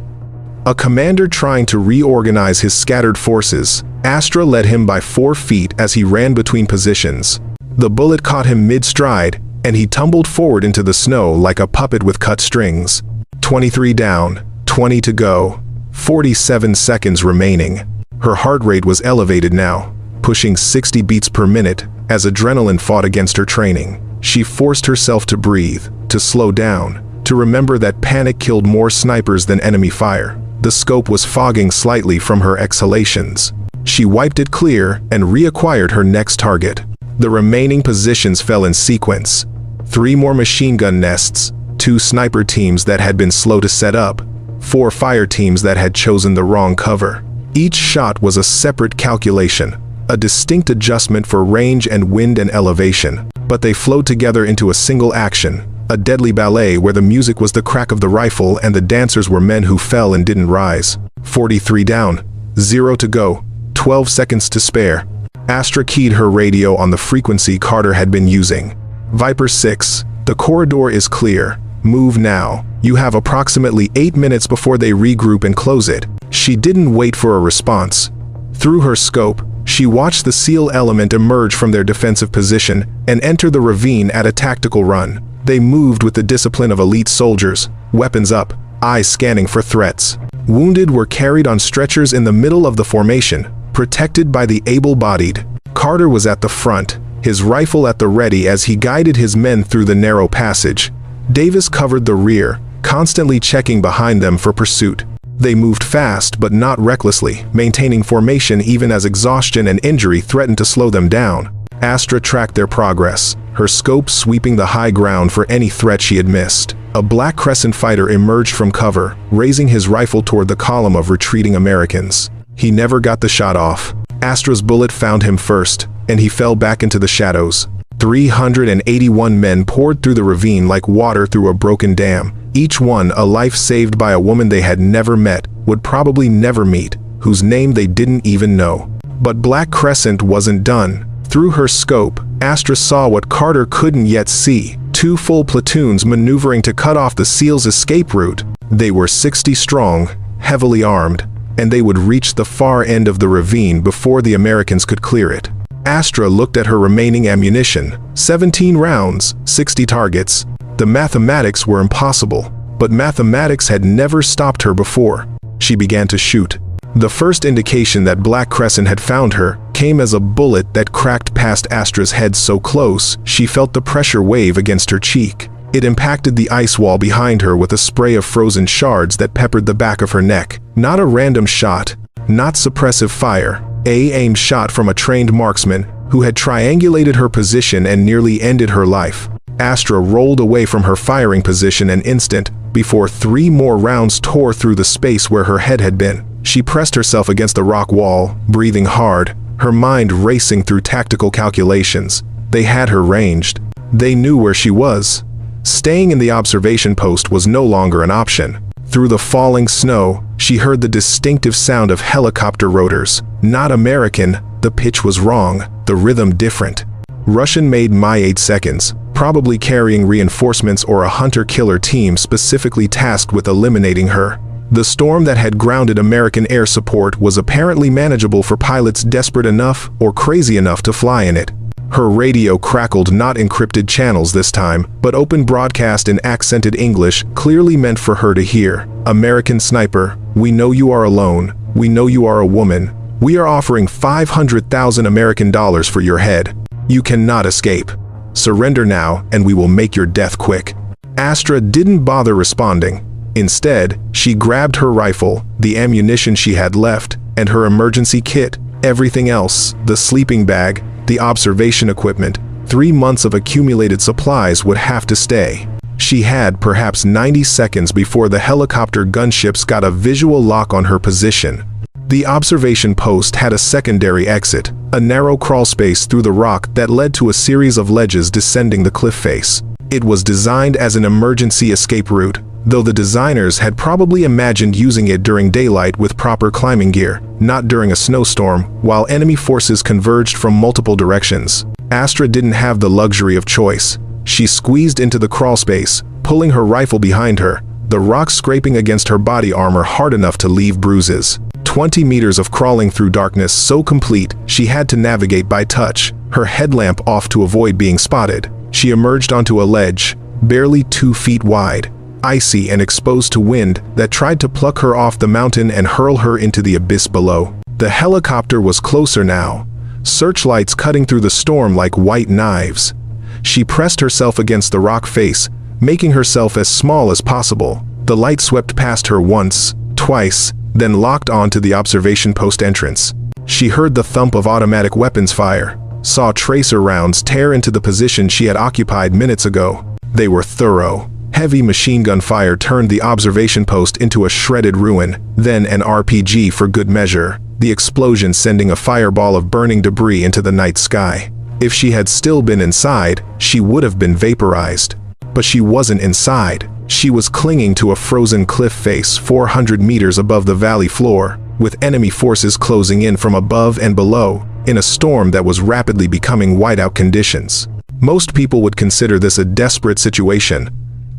A commander trying to reorganize his scattered forces, Astra led him by 4 feet as he ran between positions. The bullet caught him mid-stride, and he tumbled forward into the snow like a puppet with cut strings. 23 down, 20 to go, 47 seconds remaining. Her heart rate was elevated now, pushing 60 beats per minute as adrenaline fought against her training. She forced herself to breathe, to slow down, to remember that panic killed more snipers than enemy fire. The scope was fogging slightly from her exhalations. She wiped it clear and reacquired her next target. The remaining positions fell in sequence. 3 more machine gun nests, 2 sniper teams that had been slow to set up, 4 fire teams that had chosen the wrong cover. Each shot was a separate calculation, a distinct adjustment for range and wind and elevation. But they flowed together into a single action, a deadly ballet where the music was the crack of the rifle and the dancers were men who fell and didn't rise. 43 down, 0 to go, 12 seconds to spare. Astra keyed her radio on the frequency Carter had been using. Viper 6, the corridor is clear. Move now. You have approximately 8 minutes before they regroup and close it. She didn't wait for a response. Through her scope, she watched the SEAL element emerge from their defensive position and enter the ravine at a tactical run. They moved with the discipline of elite soldiers, weapons up, eyes scanning for threats. Wounded were carried on stretchers in the middle of the formation, protected by the able-bodied. Carter was at the front, his rifle at the ready as he guided his men through the narrow passage. Davis covered the rear, constantly checking behind them for pursuit. They moved fast but not recklessly, maintaining formation even as exhaustion and injury threatened to slow them down. Astra tracked their progress, her scope sweeping the high ground for any threat she had missed. A Black Crescent fighter emerged from cover, raising his rifle toward the column of retreating Americans. He never got the shot off. Astra's bullet found him first, and he fell back into the shadows. 381 men poured through the ravine like water through a broken dam, each one a life saved by a woman they had never met, would probably never meet, whose name they didn't even know. But Black Crescent wasn't done. Through her scope, Astra saw what Carter couldn't yet see: 2 full platoons maneuvering to cut off the SEAL's escape route. They were 60 strong, heavily armed, and they would reach the far end of the ravine before the Americans could clear it. Astra looked at her remaining ammunition: 17 rounds, 60 targets. The mathematics were impossible, but mathematics had never stopped her before. She began to shoot. The first indication that Black Crescent had found her came as a bullet that cracked past Astra's head so close she felt the pressure wave against her cheek. It impacted the ice wall behind her with a spray of frozen shards that peppered the back of her neck. Not a random shot, not suppressive fire, a aimed shot from a trained marksman who had triangulated her position and nearly ended her life. Astra rolled away from her firing position an instant before 3 more rounds tore through the space where her head had been. She pressed herself against the rock wall, breathing hard, her mind racing through tactical calculations. They had her ranged. They knew where she was. Staying in the observation post was no longer an option. Through the falling snow, she heard the distinctive sound of helicopter rotors. Not American, the pitch was wrong, the rhythm different. Russian made my 8 seconds, probably carrying reinforcements or a hunter-killer team specifically tasked with eliminating her. The storm that had grounded American air support was apparently manageable for pilots desperate enough or crazy enough to fly in it. Her radio crackled not encrypted channels this time, but open broadcast in accented English clearly meant for her to hear. American sniper, we know you are alone. We know you are a woman. We are offering $500,000 American dollars for your head. You cannot escape. Surrender now, and we will make your death quick. Astra didn't bother responding. Instead, she grabbed her rifle, the ammunition she had left, and her emergency kit. Everything else, the sleeping bag, the observation equipment, 3 months of accumulated supplies would have to stay. She had perhaps 90 seconds before the helicopter gunships got a visual lock on her position. The observation post had a secondary exit, a narrow crawl space through the rock that led to a series of ledges descending the cliff face. It was designed as an emergency escape route, though the designers had probably imagined using it during daylight with proper climbing gear, not during a snowstorm, while enemy forces converged from multiple directions. Astra didn't have the luxury of choice. She squeezed into the crawl space, pulling her rifle behind her, the rock scraping against her body armor hard enough to leave bruises. 20 meters of crawling through darkness so complete she had to navigate by touch, her headlamp off to avoid being spotted. She emerged onto a ledge, barely 2 feet wide, icy and exposed to wind that tried to pluck her off the mountain and hurl her into the abyss below. The helicopter was closer now, searchlights cutting through the storm like white knives. She pressed herself against the rock face, making herself as small as possible. The light swept past her once, twice, then locked onto the observation post entrance. She heard the thump of automatic weapons fire, saw tracer rounds tear into the position she had occupied minutes ago. They were thorough. Heavy machine gun fire turned the observation post into a shredded ruin, then an RPG for good measure, the explosion sending a fireball of burning debris into the night sky. If she had still been inside, she would have been vaporized. But she wasn't inside. She was clinging to a frozen cliff face 400 meters above the valley floor, with enemy forces closing in from above and below, in a storm that was rapidly becoming whiteout conditions. Most people would consider this a desperate situation.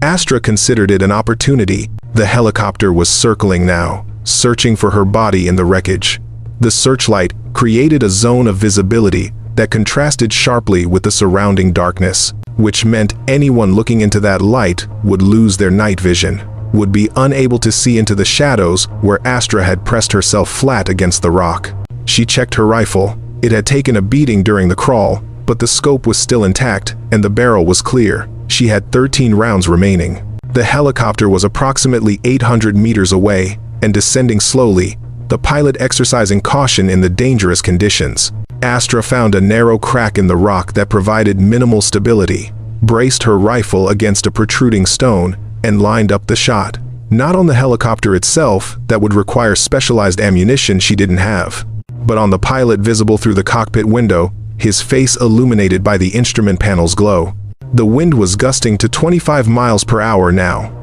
Astra considered it an opportunity. The helicopter was circling now, searching for her body in the wreckage. The searchlight created a zone of visibility that contrasted sharply with the surrounding darkness, which meant anyone looking into that light would lose their night vision, would be unable to see into the shadows where Astra had pressed herself flat against the rock. She checked her rifle. It had taken a beating during the crawl, but the scope was still intact and the barrel was clear. She had 13 rounds remaining. The helicopter was approximately 800 meters away and descending slowly, the pilot exercising caution in the dangerous conditions. Astra found a narrow crack in the rock that provided minimal stability, braced her rifle against a protruding stone, and lined up the shot. Not on the helicopter itself, that would require specialized ammunition she didn't have, but on the pilot visible through the cockpit window, his face illuminated by the instrument panel's glow. The wind was gusting to 25 miles per hour now.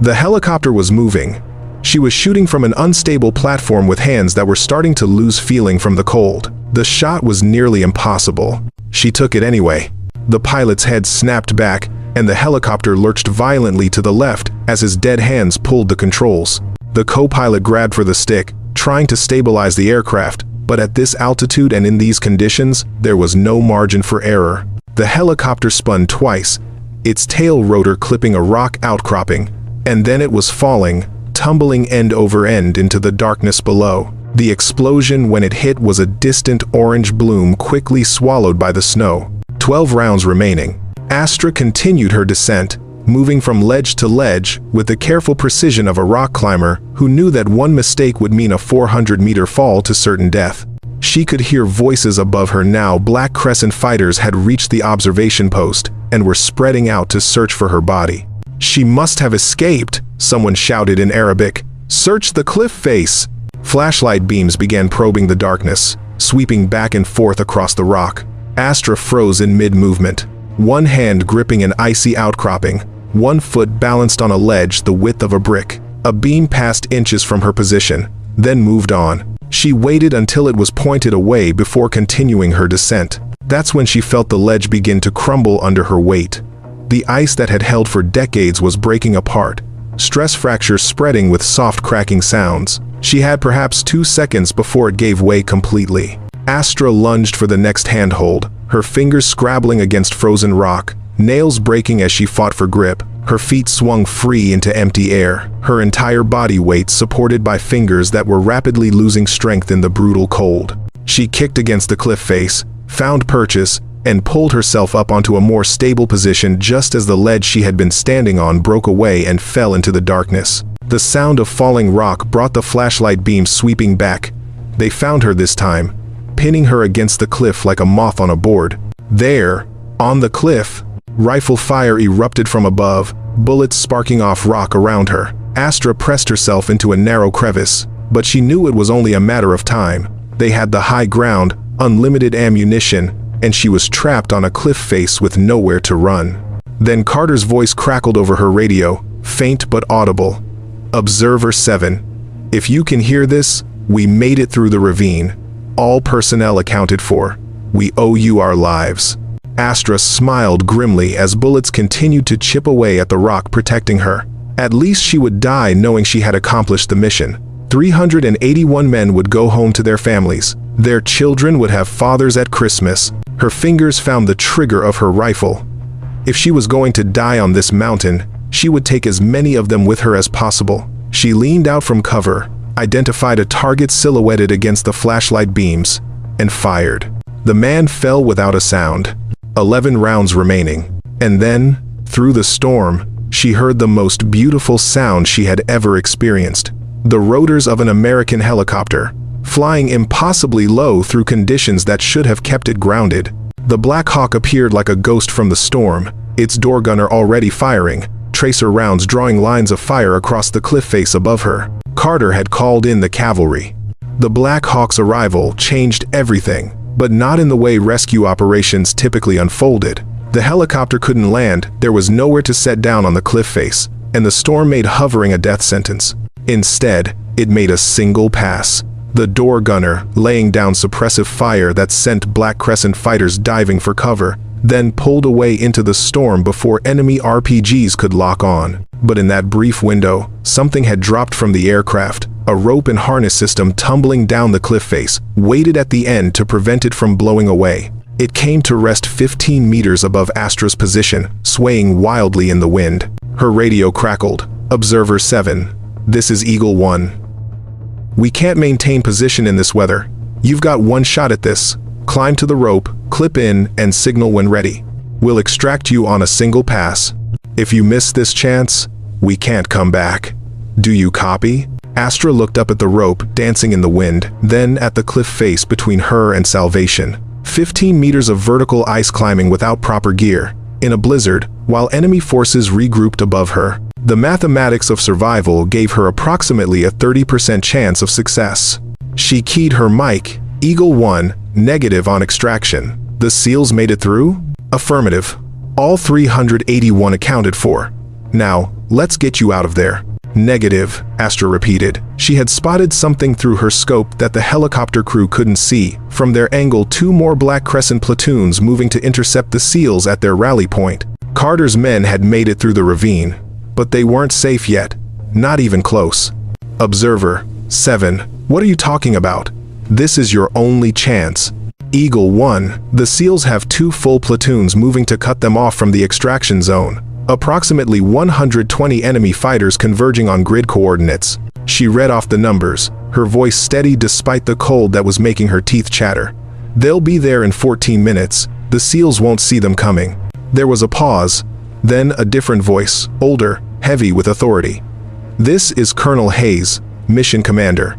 The helicopter was moving. She was shooting from an unstable platform with hands that were starting to lose feeling from the cold. The shot was nearly impossible. She took it anyway. The pilot's head snapped back, and the helicopter lurched violently to the left as his dead hands pulled the controls. The co-pilot grabbed for the stick, trying to stabilize the aircraft, but at this altitude and in these conditions, there was no margin for error. The helicopter spun twice, its tail rotor clipping a rock outcropping, and then it was falling, tumbling end over end into the darkness below. The explosion when it hit was a distant orange bloom quickly swallowed by the snow. 12 rounds remaining. Astra continued her descent, moving from ledge to ledge with the careful precision of a rock climber who knew that one mistake would mean a 400-meter fall to certain death. She could hear voices above her now. Black Crescent fighters had reached the observation post and were spreading out to search for her body. She must have escaped, someone shouted in Arabic. Search the cliff face! Flashlight beams began probing the darkness, sweeping back and forth across the rock. Astra froze in mid-movement, one hand gripping an icy outcropping, one foot balanced on a ledge the width of a brick. A beam passed inches from her position, then moved on. She waited until it was pointed away before continuing her descent. That's when she felt the ledge begin to crumble under her weight. The ice that had held for decades was breaking apart, stress fractures spreading with soft cracking sounds. She had perhaps 2 seconds before it gave way completely. Astra lunged for the next handhold, her fingers scrabbling against frozen rock, nails breaking as she fought for grip. Her feet swung free into empty air, her entire body weight supported by fingers that were rapidly losing strength in the brutal cold. She kicked against the cliff face, found purchase, and pulled herself up onto a more stable position just as the ledge she had been standing on broke away and fell into the darkness. The sound of falling rock brought the flashlight beam sweeping back. They found her this time, pinning her against the cliff like a moth on a board. There, on the cliff, rifle fire erupted from above, bullets sparking off rock around her. Astra pressed herself into a narrow crevice, but she knew it was only a matter of time. They had the high ground, unlimited ammunition, and she was trapped on a cliff face with nowhere to run. Then Carter's voice crackled over her radio, faint but audible. "Observer 7. If you can hear this, we made it through the ravine. All personnel accounted for. We owe you our lives." Astra smiled grimly as bullets continued to chip away at the rock protecting her. At least she would die knowing she had accomplished the mission. 381 men would go home to their families. Their children would have fathers at Christmas. Her fingers found the trigger of her rifle. If she was going to die on this mountain, she would take as many of them with her as possible. She leaned out from cover, identified a target silhouetted against the flashlight beams, and fired. The man fell without a sound. 11 rounds remaining. And then, through the storm, she heard the most beautiful sound she had ever experienced. The rotors of an American helicopter, flying impossibly low through conditions that should have kept it grounded. The Black Hawk appeared like a ghost from the storm, its door gunner already firing, tracer rounds drawing lines of fire across the cliff face above her. Carter had called in the cavalry. The Black Hawk's arrival changed everything, but not in the way rescue operations typically unfolded. The helicopter couldn't land, there was nowhere to set down on the cliff face, and the storm made hovering a death sentence. Instead, it made a single pass. The door gunner, laying down suppressive fire that sent Black Crescent fighters diving for cover, then pulled away into the storm before enemy RPGs could lock on. But in that brief window, something had dropped from the aircraft, a rope and harness system tumbling down the cliff face, weighted at the end to prevent it from blowing away. It came to rest 15 meters above Astra's position, swaying wildly in the wind. Her radio crackled. "Observer 7. This is Eagle 1. We can't maintain position in this weather. You've got one shot at this. Climb to the rope, clip in, and signal when ready. We'll extract you on a single pass. If you miss this chance, we can't come back. Do you copy?" Astra looked up at the rope dancing in the wind, then at the cliff face between her and salvation. 15 meters of vertical ice climbing without proper gear, in a blizzard, while enemy forces regrouped above her. The mathematics of survival gave her approximately a 30% chance of success. She keyed her mic. "Eagle 1, negative on extraction. The SEALs made it through?" "Affirmative. All 381 accounted for. Now, let's get you out of there." "Negative," Astra repeated. She had spotted something through her scope that the helicopter crew couldn't see. From their angle, 2 more Black Crescent platoons moving to intercept the SEALs at their rally point. Carter's men had made it through the ravine, but they weren't safe yet. Not even close. "Observer 7, what are you talking about? This is your only chance." "Eagle 1, the SEALs have 2 full platoons moving to cut them off from the extraction zone. Approximately 120 enemy fighters converging on grid coordinates." She read off the numbers, her voice steady despite the cold that was making her teeth chatter. "They'll be there in 14 minutes. The SEALs won't see them coming." There was a pause, then a different voice, older, heavy with authority. "This is Colonel Hayes, Mission Commander.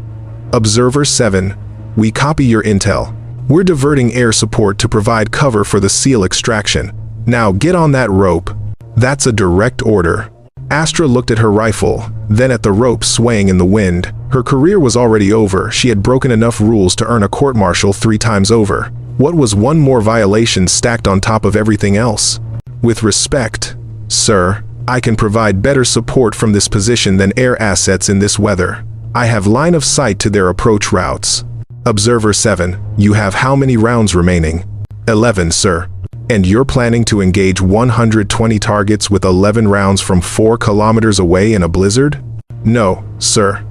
Observer 7, we copy your intel. We're diverting air support to provide cover for the SEAL extraction. Now get on that rope." "That's a direct order." Astra looked at her rifle, then at the rope swaying in the wind. Her career was already over. She had broken enough rules to earn a court-martial 3 times over. What was one more violation stacked on top of everything else? "With respect, sir, I can provide better support from this position than air assets in this weather. I have line of sight to their approach routes." "Observer 7, you have how many rounds remaining?" 11, sir." And you're planning to engage 120 targets with 11 rounds from 4 kilometers away in a blizzard? No, sir.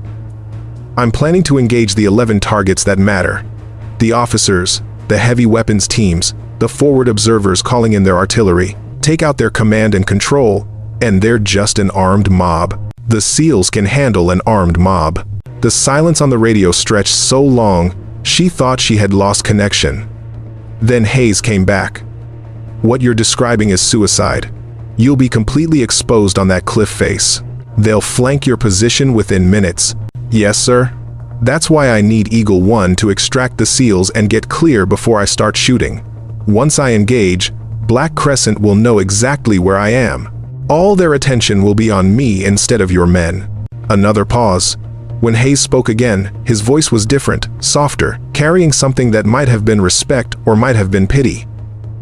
I'm planning to engage the 11 targets that matter. The officers, the heavy weapons teams, the forward observers calling in their artillery, take out their command and control, and they're just an armed mob. The SEALs can handle an armed mob. The silence on the radio stretched so long, she thought she had lost connection. Then Hayes came back. What you're describing is suicide. You'll be completely exposed on that cliff face. They'll flank your position within minutes. Yes, sir. That's why I need Eagle 1 to extract the SEALs and get clear before I start shooting. Once I engage, Black Crescent will know exactly where I am. All their attention will be on me instead of your men. Another pause. When Hayes spoke again, his voice was different, softer, carrying something that might have been respect or might have been pity.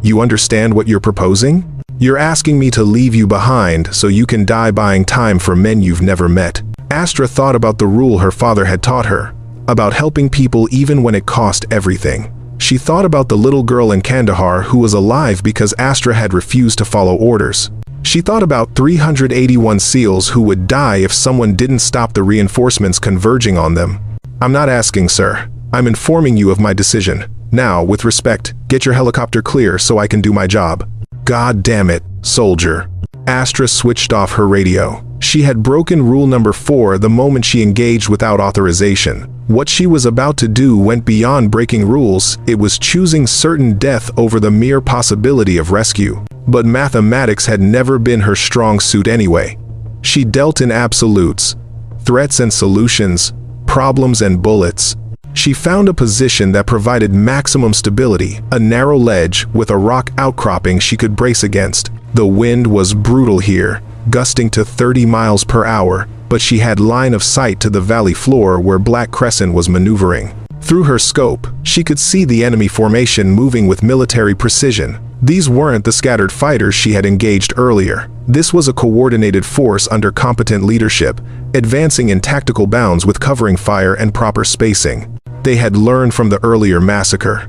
You understand what you're proposing? You're asking me to leave you behind so you can die buying time for men you've never met. Astra thought about the rule her father had taught her, about helping people even when it cost everything. She thought about the little girl in Kandahar who was alive because Astra had refused to follow orders. She thought about 381 SEALs who would die if someone didn't stop the reinforcements converging on them. I'm not asking, sir. I'm informing you of my decision. Now, with respect, get your helicopter clear so I can do my job. God damn it, soldier. Astra switched off her radio. She had broken rule number 4 the moment she engaged without authorization. What she was about to do went beyond breaking rules. It was choosing certain death over the mere possibility of rescue. But mathematics had never been her strong suit anyway. She dealt in absolutes, threats and solutions, problems and bullets. She found a position that provided maximum stability, a narrow ledge with a rock outcropping she could brace against. The wind was brutal here, gusting to 30 miles per hour, but she had line of sight to the valley floor where Black Crescent was maneuvering. Through her scope, she could see the enemy formation moving with military precision. These weren't the scattered fighters she had engaged earlier. This was a coordinated force under competent leadership, advancing in tactical bounds with covering fire and proper spacing. They had learned from the earlier massacre.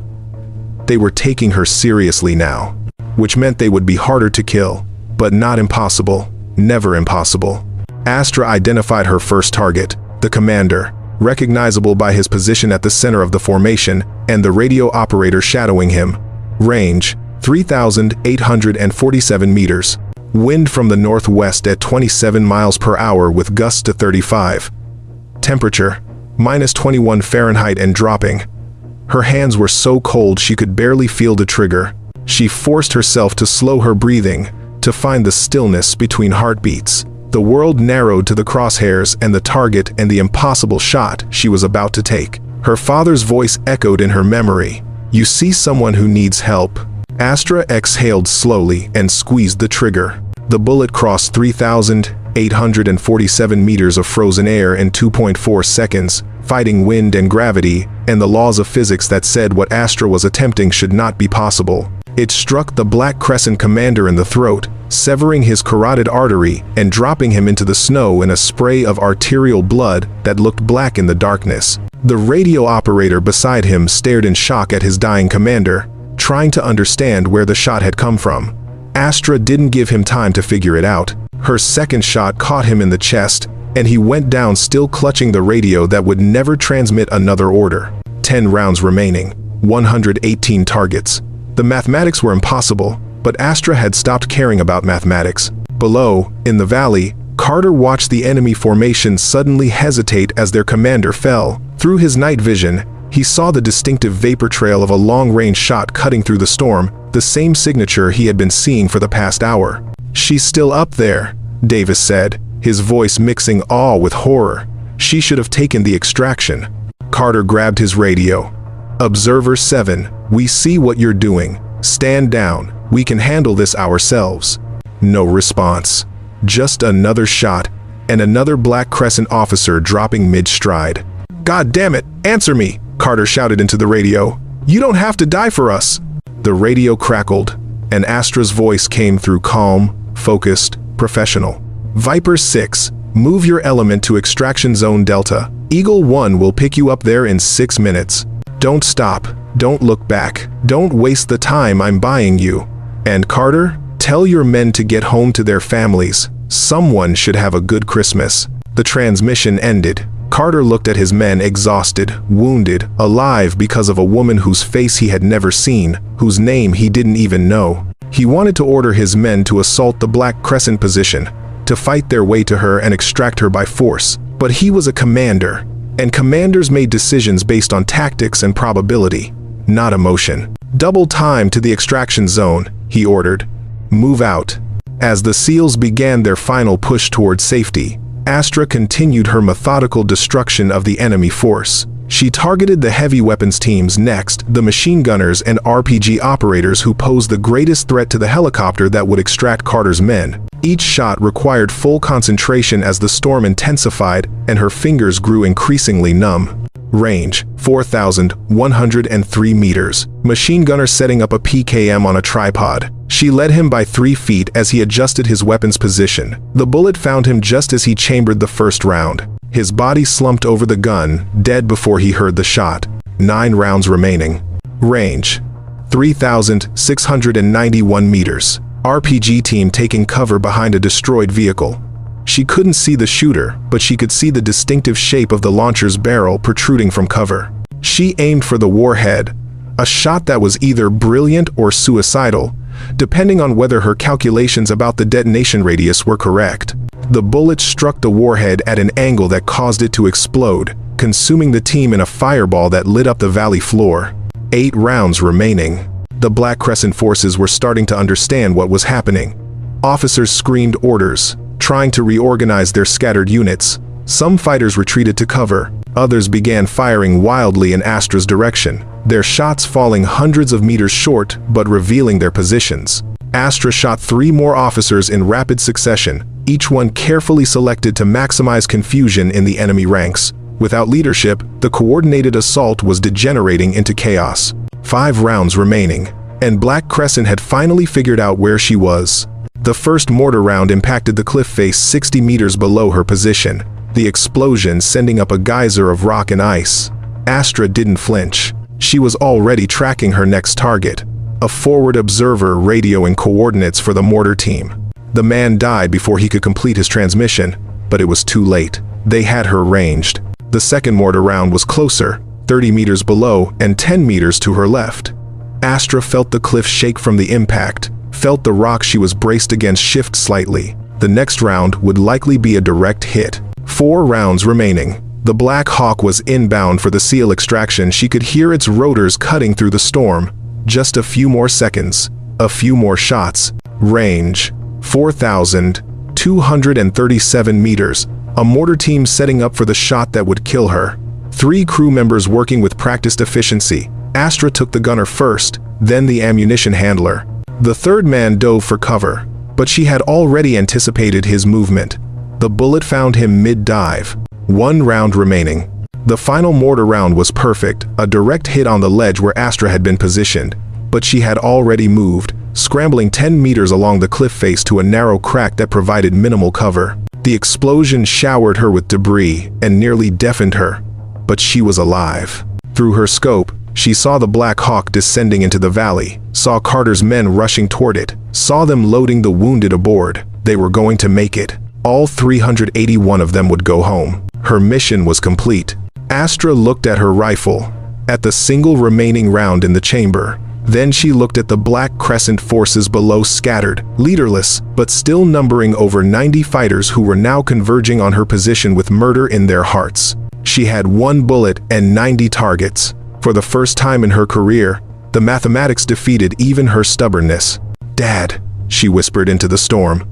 They were taking her seriously now, which meant they would be harder to kill, but not impossible, never impossible. Astra identified her first target, the commander, recognizable by his position at the center of the formation and the radio operator shadowing him. Range, 3,847 meters. Wind from the northwest at 27 miles per hour with gusts to 35. Temperature, -21 Fahrenheit and dropping. Her hands were so cold she could barely feel the trigger. She forced herself to slow her breathing, to find the stillness between heartbeats. The world narrowed to the crosshairs and the target and the impossible shot she was about to take. Her father's voice echoed in her memory. You see someone who needs help. Astra exhaled slowly and squeezed the trigger. The bullet crossed 3,847 meters of frozen air in 2.4 seconds, fighting wind and gravity, and the laws of physics that said what Astra was attempting should not be possible. It struck the Black Crescent commander in the throat, severing his carotid artery and dropping him into the snow in a spray of arterial blood that looked black in the darkness. The radio operator beside him stared in shock at his dying commander, trying to understand where the shot had come from. Astra didn't give him time to figure it out. Her second shot caught him in the chest, and he went down still clutching the radio that would never transmit another order. 10 rounds remaining, 118 targets. The mathematics were impossible, but Astra had stopped caring about mathematics. Below, in the valley, Carter watched the enemy formation suddenly hesitate as their commander fell. Through his night vision, he saw the distinctive vapor trail of a long-range shot cutting through the storm, the same signature he had been seeing for the past hour. She's still up there, Davis said, his voice mixing awe with horror. She should have taken the extraction. Carter grabbed his radio. Observer 7, we see what you're doing. Stand down. We can handle this ourselves. No response. Just another shot, and another Black Crescent officer dropping mid-stride. God damn it, answer me, Carter shouted into the radio. You don't have to die for us. The radio crackled, and Astra's voice came through calm, focused, professional. Viper 6, move your element to Extraction Zone Delta. Eagle 1 will pick you up there in 6 minutes. Don't stop. Don't look back. Don't waste the time I'm buying you. And Carter, tell your men to get home to their families. Someone should have a good Christmas. The transmission ended. Carter looked at his men, exhausted, wounded, alive because of a woman whose face he had never seen, whose name he didn't even know. He wanted to order his men to assault the Black Crescent position, to fight their way to her and extract her by force. But he was a commander, and commanders made decisions based on tactics and probability, not emotion. Double time to the extraction zone, he ordered. Move out. As the SEALs began their final push toward safety, Astra continued her methodical destruction of the enemy force. She targeted the heavy weapons teams next, the machine gunners and RPG operators who posed the greatest threat to the helicopter that would extract Carter's men. Each shot required full concentration as the storm intensified and her fingers grew increasingly numb. Range, 4,103 meters. Machine gunner setting up a PKM on a tripod. She led him by 3 feet as he adjusted his weapon's position. The bullet found him just as he chambered the first round. His body slumped over the gun, dead before he heard the shot. 9 rounds remaining. Range, 3,691 meters. RPG team taking cover behind a destroyed vehicle. She couldn't see the shooter, but she could see the distinctive shape of the launcher's barrel protruding from cover. She aimed for the warhead, a shot that was either brilliant or suicidal, depending on whether her calculations about the detonation radius were correct. The bullet struck the warhead at an angle that caused it to explode, consuming the team in a fireball that lit up the valley floor. 8 rounds remaining. The Black Crescent forces were starting to understand what was happening. Officers screamed orders, trying to reorganize their scattered units. Some fighters retreated to cover. Others began firing wildly in Astra's direction, their shots falling hundreds of meters short but revealing their positions. Astra shot 3 more officers in rapid succession, each one carefully selected to maximize confusion in the enemy ranks. Without leadership, the coordinated assault was degenerating into chaos. 5 rounds remaining, and Black Crescent had finally figured out where she was. The first mortar round impacted the cliff face 60 meters below her position, the explosion sending up a geyser of rock and ice. Astra didn't flinch. She was already tracking her next target, a forward observer radioing coordinates for the mortar team. The man died before he could complete his transmission, but it was too late. They had her ranged. The second mortar round was closer, 30 meters below and 10 meters to her left. Astra felt the cliff shake from the impact, felt the rock she was braced against shift slightly. The next round would likely be a direct hit. 4 rounds remaining. The Black Hawk was inbound for the SEAL extraction. She could hear its rotors cutting through the storm. Just a few more seconds. A few more shots. Range, 4,237 meters. A mortar team setting up for the shot that would kill her. 3 crew members working with practiced efficiency. Astra took the gunner first, then the ammunition handler. The third man dove for cover, but she had already anticipated his movement. The bullet found him mid-dive. 1 round remaining. The final mortar round was perfect, a direct hit on the ledge where Astra had been positioned, but she had already moved, scrambling 10 meters along the cliff face to a narrow crack that provided minimal cover. The explosion showered her with debris and nearly deafened her, but she was alive. Through her scope, she saw the Black Hawk descending into the valley, saw Carter's men rushing toward it, saw them loading the wounded aboard. They were going to make it. All 381 of them would go home. Her mission was complete. Astra looked at her rifle, at the single remaining round in the chamber. Then she looked at the Black Crescent forces below, scattered, leaderless, but still numbering over 90 fighters who were now converging on her position with murder in their hearts. She had 1 bullet and 90 targets. For the first time in her career, the mathematics defeated even her stubbornness. "Dad," she whispered into the storm,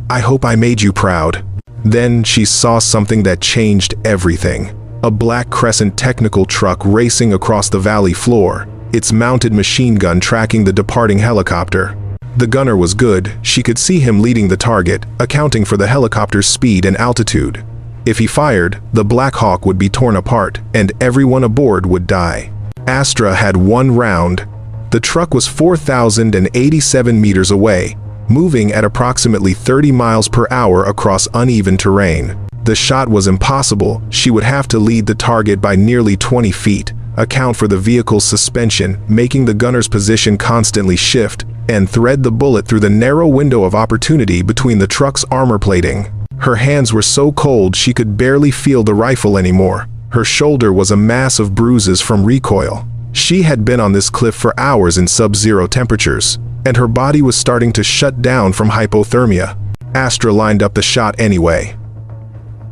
"I hope I made you proud." Then she saw something that changed everything. A Black Crescent technical truck racing across the valley floor, its mounted machine gun tracking the departing helicopter. The gunner was good. She could see him leading the target, accounting for the helicopter's speed and altitude. If he fired, the Black Hawk would be torn apart, and everyone aboard would die. Astra had 1 round. The truck was 4,087 meters away, moving at approximately 30 miles per hour across uneven terrain. The shot was impossible. She would have to lead the target by nearly 20 feet, account for the vehicle's suspension, making the gunner's position constantly shift, and thread the bullet through the narrow window of opportunity between the truck's armor plating. Her hands were so cold she could barely feel the rifle anymore. Her shoulder was a mass of bruises from recoil. She had been on this cliff for hours in sub-zero temperatures, and her body was starting to shut down from hypothermia. Astra lined up the shot anyway.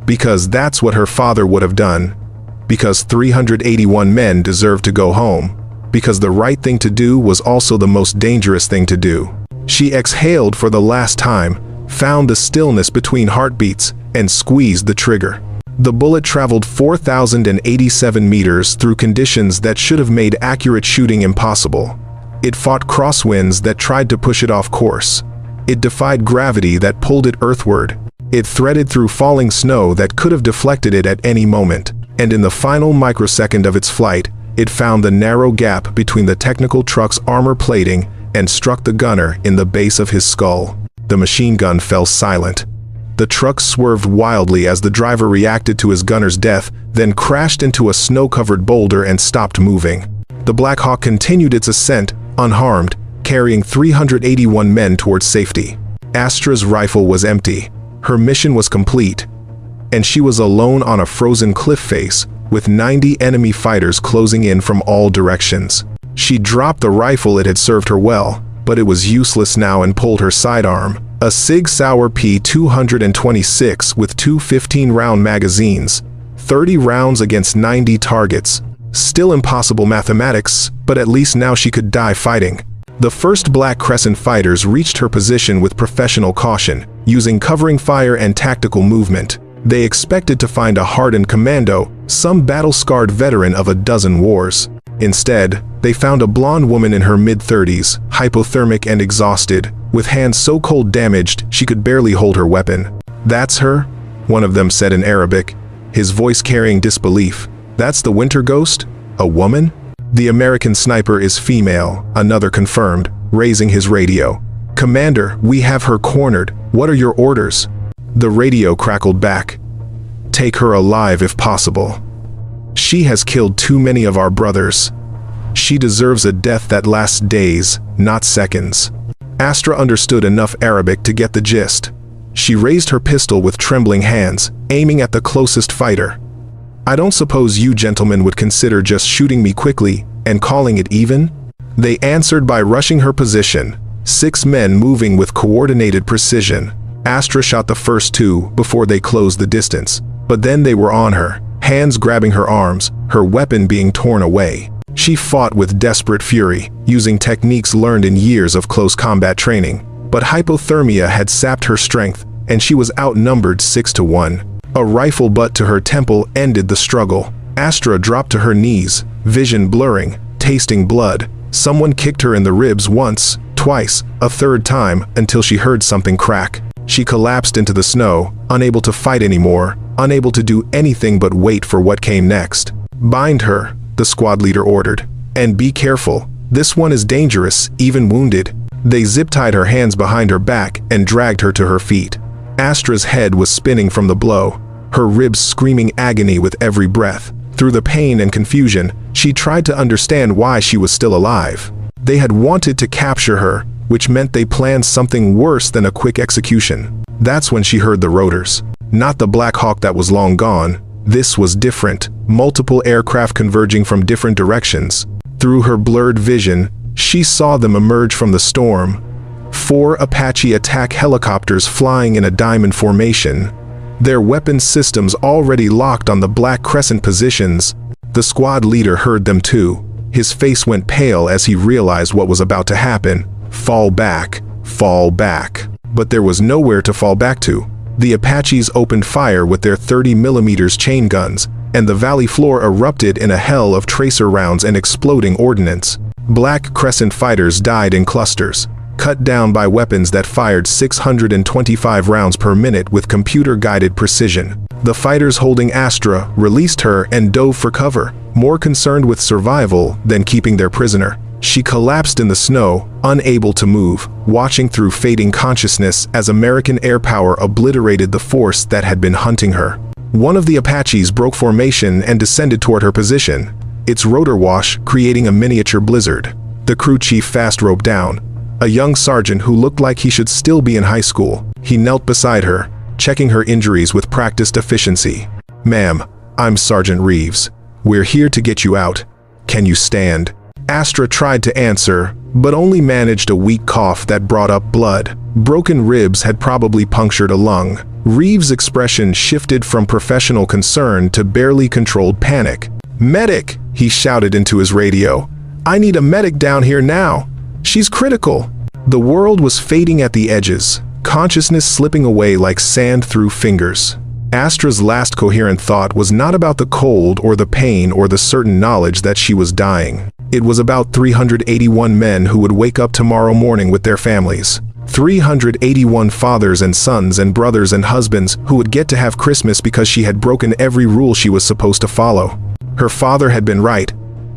Because that's what her father would have done. Because 381 men deserved to go home. Because the right thing to do was also the most dangerous thing to do. She exhaled for the last time, found the stillness between heartbeats, and squeezed the trigger. The bullet traveled 4,087 meters through conditions that should have made accurate shooting impossible. It fought crosswinds that tried to push it off course. It defied gravity that pulled it earthward. It threaded through falling snow that could have deflected it at any moment. And in the final microsecond of its flight, it found the narrow gap between the technical truck's armor plating and struck the gunner in the base of his skull. The machine gun fell silent. The truck swerved wildly as the driver reacted to his gunner's death, then crashed into a snow-covered boulder and stopped moving. The Black Hawk continued its ascent, unharmed, carrying 381 men towards safety. Astra's rifle was empty. Her mission was complete, and she was alone on a frozen cliff face, with 90 enemy fighters closing in from all directions. She dropped the rifle. It had served her well, but it was useless now, and pulled her sidearm, a Sig Sauer P226 with two 15-round magazines, 30 rounds against 90 targets. Still impossible mathematics, but at least now she could die fighting. The first Black Crescent fighters reached her position with professional caution, using covering fire and tactical movement. They expected to find a hardened commando, some battle-scarred veteran of a dozen wars. Instead, they found a blonde woman in her mid-30s, hypothermic and exhausted, with hands so cold damaged she could barely hold her weapon. "That's her?" one of them said in Arabic, his voice carrying disbelief. "That's the Winter Ghost? A woman?" "The American sniper is female," another confirmed, raising his radio. "Commander, we have her cornered. What are your orders?" The radio crackled back. "Take her alive if possible. She has killed too many of our brothers. She deserves a death that lasts days, not seconds." Astra understood enough Arabic to get the gist. She raised her pistol with trembling hands, aiming at the closest fighter. "I don't suppose you gentlemen would consider just shooting me quickly and calling it even?" They answered by rushing her position, 6 men moving with coordinated precision. Astra shot the first 2 before they closed the distance, but then they were on her, hands grabbing her arms, her weapon being torn away. She fought with desperate fury, using techniques learned in years of close combat training, but hypothermia had sapped her strength, and she was outnumbered 6 to 1. A rifle butt to her temple ended the struggle. Astra dropped to her knees, vision blurring, tasting blood. Someone kicked her in the ribs once, twice, a third time, until she heard something crack. She collapsed into the snow, unable to fight anymore, unable to do anything but wait for what came next. "Bind her," the squad leader ordered. "And be careful. This one is dangerous, even wounded." They zip-tied her hands behind her back and dragged her to her feet. Astra's head was spinning from the blow, her ribs screaming agony with every breath. Through the pain and confusion, she tried to understand why she was still alive. They had wanted to capture her, which meant they planned something worse than a quick execution. That's when she heard the rotors. Not the Black Hawk that was long gone. This was different, multiple aircraft converging from different directions. Through her blurred vision, she saw them emerge from the storm. 4 Apache attack helicopters flying in a diamond formation, their weapon systems already locked on the Black Crescent positions. The squad leader heard them too. His face went pale as he realized what was about to happen. Fall back, fall back. But there was nowhere to fall back to. The Apaches opened fire with their 30mm chain guns, and the valley floor erupted in a hell of tracer rounds and exploding ordnance. Black Crescent fighters died in clusters, cut down by weapons that fired 625 rounds per minute with computer-guided precision. The fighters holding Astra released her and dove for cover, more concerned with survival than keeping their prisoner. She collapsed in the snow, unable to move, watching through fading consciousness as American air power obliterated the force that had been hunting her. One of the Apaches broke formation and descended toward her position, its rotor wash creating a miniature blizzard. The crew chief fast roped down. a young sergeant who looked like he should still be in high school. He knelt beside her, checking her injuries with practiced efficiency. "Ma'am, I'm Sergeant Reeves. We're here to get you out. Can you stand?" Astra tried to answer, but only managed a weak cough that brought up blood. Broken ribs had probably punctured a lung. Reeves' expression shifted from professional concern to barely controlled panic. "Medic!" he shouted into his radio. "I need a medic down here now. She's critical." The world was fading at the edges, consciousness slipping away like sand through fingers. Astra's last coherent thought was not about the cold or the pain or the certain knowledge that she was dying. It was about 381 men who would wake up tomorrow morning with their families. 381 fathers and sons and brothers and husbands who would get to have Christmas because she had broken every rule she was supposed to follow. Her father had been right.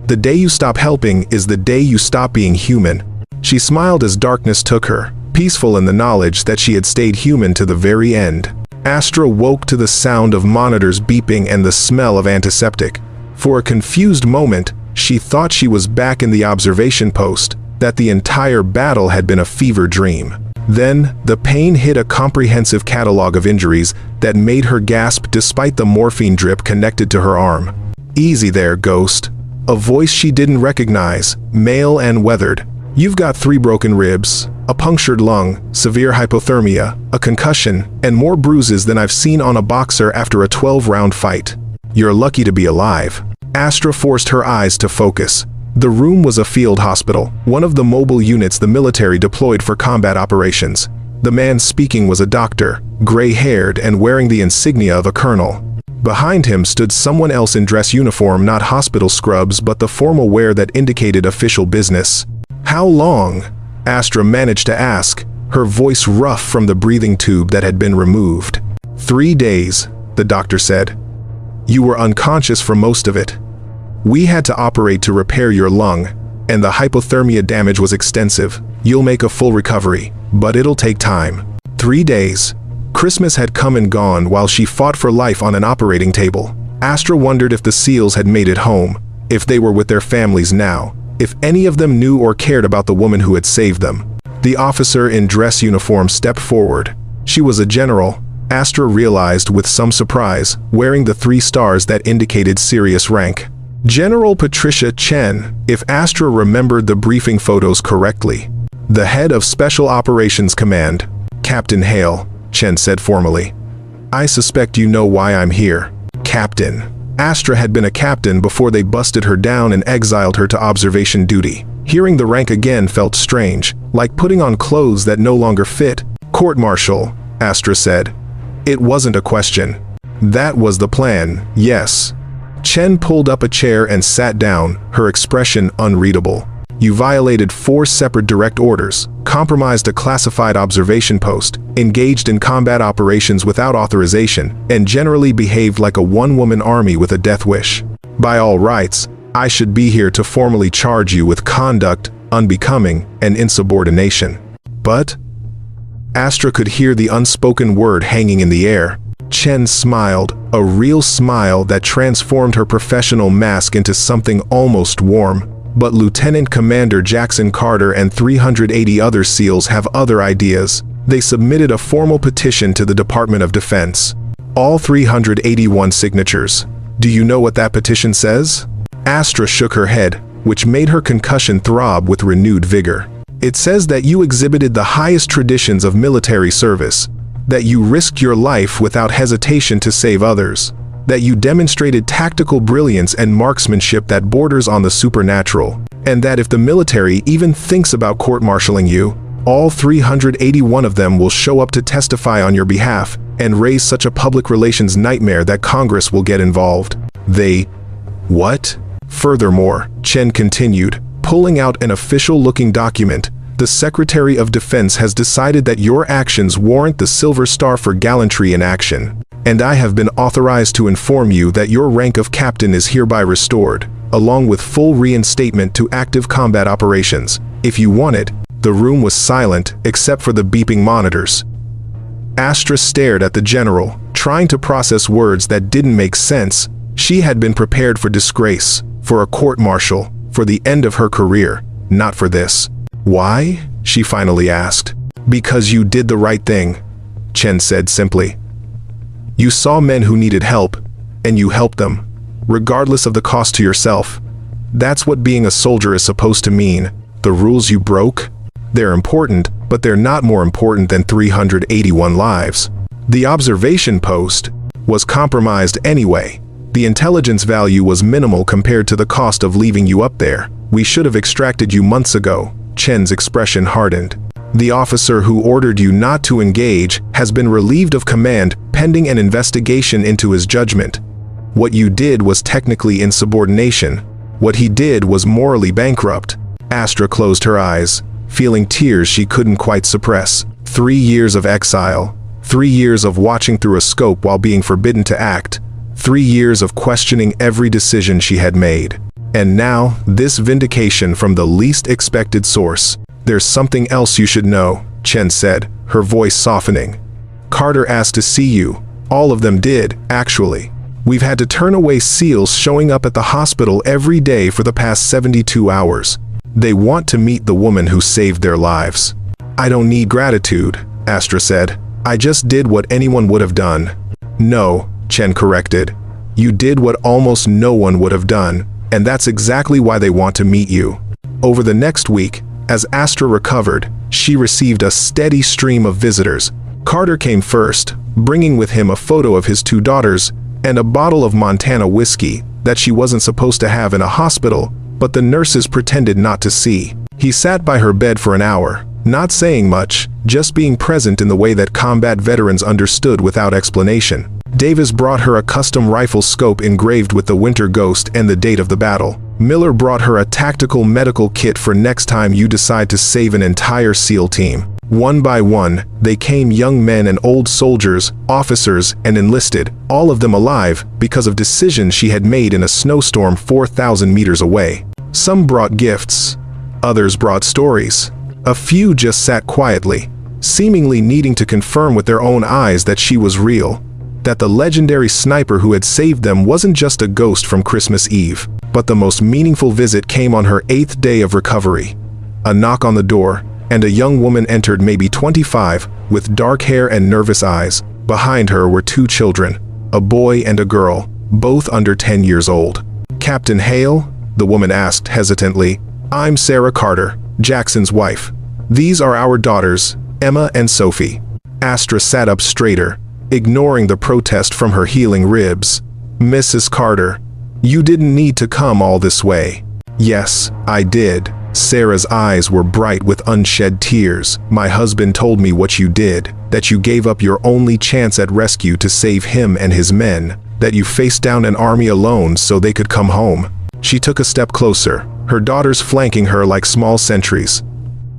The day you stop helping is the day you stop being human. She smiled as darkness took her, peaceful in the knowledge that she had stayed human to the very end. Astra woke to the sound of monitors beeping and the smell of antiseptic. For a confused moment, she thought she was back in the observation post, that the entire battle had been a fever dream. Then, the pain hit a comprehensive catalog of injuries that made her gasp despite the morphine drip connected to her arm. "Easy there, Ghost." A voice she didn't recognize, male and weathered. "You've got 3 broken ribs, a punctured lung, severe hypothermia, a concussion, and more bruises than I've seen on a boxer after a 12-round fight. You're lucky to be alive." Astra forced her eyes to focus. The room was a field hospital, one of the mobile units the military deployed for combat operations. The man speaking was a doctor, gray-haired and wearing the insignia of a colonel. Behind him stood someone else in dress uniform, not hospital scrubs but the formal wear that indicated official business. "How long?" Astra managed to ask, her voice rough from the breathing tube that had been removed. 3 days, the doctor said. "You were unconscious for most of it. We had to operate to repair your lung, and the hypothermia damage was extensive. You'll make a full recovery, but it'll take time." 3 days. Christmas had come and gone while she fought for life on an operating table. Astra wondered if the SEALs had made it home, if they were with their families now, if any of them knew or cared about the woman who had saved them. The officer in dress uniform stepped forward. She was a general, Astra realized with some surprise, wearing the 3 stars that indicated serious rank. General Patricia Chen, if Astra remembered the briefing photos correctly. "The head of Special Operations Command, Captain Hale," Chen said formally. "I suspect you know why I'm here." Captain. Astra had been a captain before they busted her down and exiled her to observation duty. Hearing the rank again felt strange, like putting on clothes that no longer fit. "Court-martial," Astra said. It wasn't a question. That was the plan, yes. Chen pulled up a chair and sat down, her expression unreadable. "You violated 4 separate direct orders, compromised a classified observation post, engaged in combat operations without authorization, and generally behaved like a one-woman army with a death wish. By all rights, I should be here to formally charge you with conduct unbecoming and insubordination. But..." Astra could hear the unspoken word hanging in the air. Chen smiled, a real smile that transformed her professional mask into something almost warm. "But Lieutenant Commander Jackson Carter and 380 other SEALs have other ideas." They submitted a formal petition to the Department of Defense. All 381 signatures. "Do you know what that petition says?" Astra shook her head, which made her concussion throb with renewed vigor. "It says that you exhibited the highest traditions of military service, that you risked your life without hesitation to save others, that you demonstrated tactical brilliance and marksmanship that borders on the supernatural, and that if the military even thinks about court-martialing you, all 381 of them will show up to testify on your behalf and raise such a public relations nightmare that Congress will get involved." "They... what?" "Furthermore," Chen continued, pulling out an official-looking document, "the Secretary of Defense has decided that your actions warrant the Silver Star for gallantry in action, and I have been authorized to inform you that your rank of captain is hereby restored, along with full reinstatement to active combat operations, if you want it." The room was silent, except for the beeping monitors. Astra stared at the general, trying to process words that didn't make sense. She had been prepared for disgrace, for a court-martial, for the end of her career, not for this. "Why?" she finally asked. Because you did the right thing, Chen said simply. You saw men who needed help, and you helped them, regardless of the cost to yourself. That's what being a soldier is supposed to mean. The rules you broke? They're important, but they're not more important than 381 lives. The observation post was compromised anyway. The intelligence value was minimal compared to the cost of leaving you up there. We should have extracted you months ago. Chen's expression hardened. The officer who ordered you not to engage has been relieved of command pending an investigation into his judgment. What you did was technically insubordination. What he did was morally bankrupt. Astra closed her eyes, feeling tears she couldn't quite suppress. 3 years of exile. 3 years of watching through a scope while being forbidden to act. 3 years of questioning every decision she had made. And now, this vindication from the least expected source. There's something else you should know, Chen said, her voice softening. Carter asked to see you. All of them did, actually. We've had to turn away SEALs showing up at the hospital every day for the past 72 hours. They want to meet the woman who saved their lives. I don't need gratitude, Astra said. I just did what anyone would have done. No, Chen corrected. You did what almost no one would have done, and that's exactly why they want to meet you. Over the next week, as Astra recovered, she received a steady stream of visitors. Carter came first, bringing with him a photo of his 2 daughters and a bottle of Montana whiskey that she wasn't supposed to have in a hospital, but the nurses pretended not to see. He sat by her bed for an hour, not saying much, just being present in the way that combat veterans understood without explanation. Davis brought her a custom rifle scope engraved with the Winter Ghost and the date of the battle. Miller brought her a tactical medical kit for next time you decide to save an entire SEAL team. One by one, they came, young men and old soldiers, officers, and enlisted, all of them alive because of decisions she had made in a snowstorm 4,000 meters away. Some brought gifts, others brought stories. A few just sat quietly, seemingly needing to confirm with their own eyes that she was real, that the legendary sniper who had saved them wasn't just a ghost from Christmas Eve. But the most meaningful visit came on her 8th day of recovery. A knock on the door, and a young woman entered, maybe 25, with dark hair and nervous eyes. Behind her were 2 children, a boy and a girl, both under 10 years old. Captain Hale? The woman asked hesitantly. I'm Sarah Carter, Jackson's wife. These are our daughters, Emma and Sophie. Astra sat up straighter, ignoring the protest from her healing ribs. Mrs. Carter, you didn't need to come all this way. Yes, I did. Sarah's eyes were bright with unshed tears. My husband told me what you did, that you gave up your only chance at rescue to save him and his men, that you faced down an army alone so they could come home. She took a step closer, her daughters flanking her like small sentries.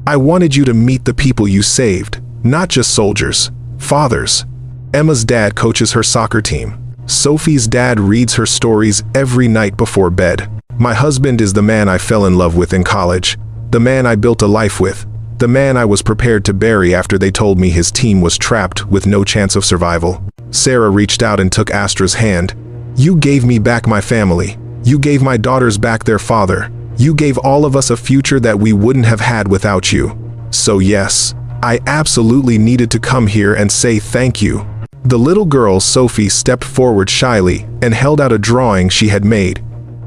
I wanted you to meet the people you saved, not just soldiers, fathers. Emma's dad coaches her soccer team. Sophie's dad reads her stories every night before bed. My husband is the man I fell in love with in college, the man I built a life with, the man I was prepared to bury after they told me his team was trapped with no chance of survival. Sarah reached out and took Astra's hand. You gave me back my family. You gave my daughters back their father. You gave all of us a future that we wouldn't have had without you. So yes, I absolutely needed to come here and say thank you. The little girl, Sophie, stepped forward shyly and held out a drawing she had made.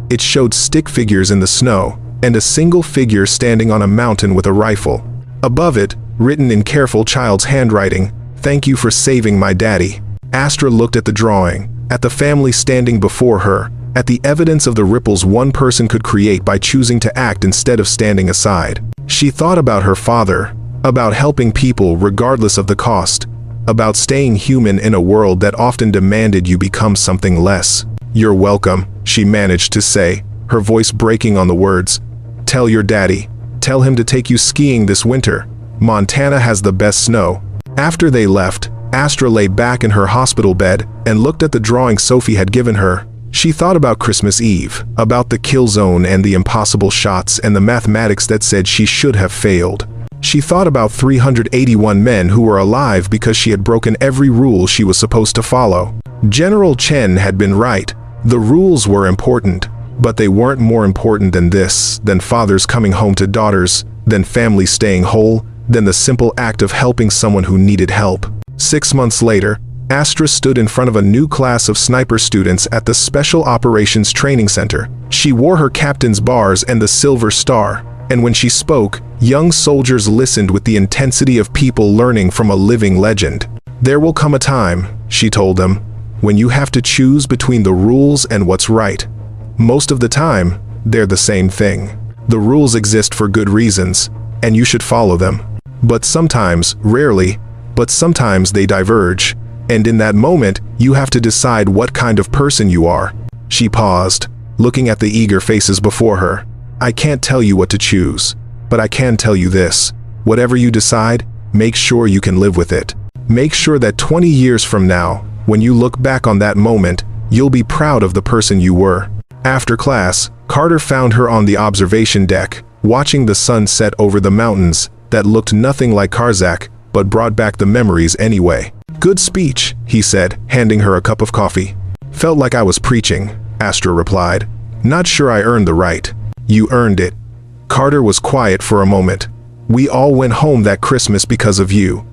It showed stick figures in the snow, and a single figure standing on a mountain with a rifle. Above it, written in careful child's handwriting, "Thank you for saving my daddy." Astra looked at the drawing, at the family standing before her, at the evidence of the ripples one person could create by choosing to act instead of standing aside. She thought about her father, about helping people regardless of the cost, about staying human in a world that often demanded you become something less. "You're welcome," she managed to say, her voice breaking on the words. "Tell your daddy. Tell him to take you skiing this winter. Montana has the best snow." After they left, Astra lay back in her hospital bed and looked at the drawing Sophie had given her. She thought about Christmas Eve, about the kill zone and the impossible shots and the mathematics that said she should have failed. She thought about 381 men who were alive because she had broken every rule she was supposed to follow. General Chen had been right. The rules were important, but they weren't more important than this, than fathers coming home to daughters, than families staying whole, than the simple act of helping someone who needed help. 6 months later, Astra stood in front of a new class of sniper students at the Special Operations Training Center. She wore her captain's bars and the Silver Star, and when she spoke, young soldiers listened with the intensity of people learning from a living legend. "There will come a time," she told them, "when you have to choose between the rules and what's right. Most of the time, they're the same thing. The rules exist for good reasons, and you should follow them. But sometimes, rarely, but sometimes they diverge. And in that moment, you have to decide what kind of person you are." She paused, looking at the eager faces before her. "I can't tell you what to choose, but I can tell you this. Whatever you decide, make sure you can live with it. Make sure that 20 years from now, when you look back on that moment, you'll be proud of the person you were." After class, Carter found her on the observation deck, watching the sun set over the mountains that looked nothing like Karzak, but brought back the memories anyway. "Good speech," he said, handing her a cup of coffee. "Felt like I was preaching," Astra replied. "Not sure I earned the right." "You earned it." Carter was quiet for a moment. "We all went home that Christmas because of you.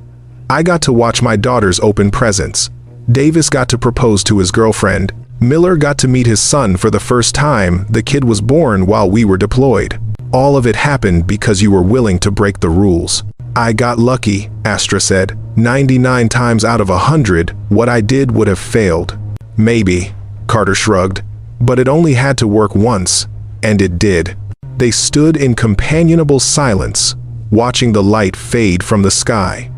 I got to watch my daughters open presents. Davis got to propose to his girlfriend. Miller got to meet his son for the first time. The kid was born while we were deployed. All of it happened because you were willing to break the rules." "I got lucky," Astra said. 99 times out of 100, what I did would have failed." "Maybe," Carter shrugged. "But it only had to work once, and it did." They stood in companionable silence, watching the light fade from the sky.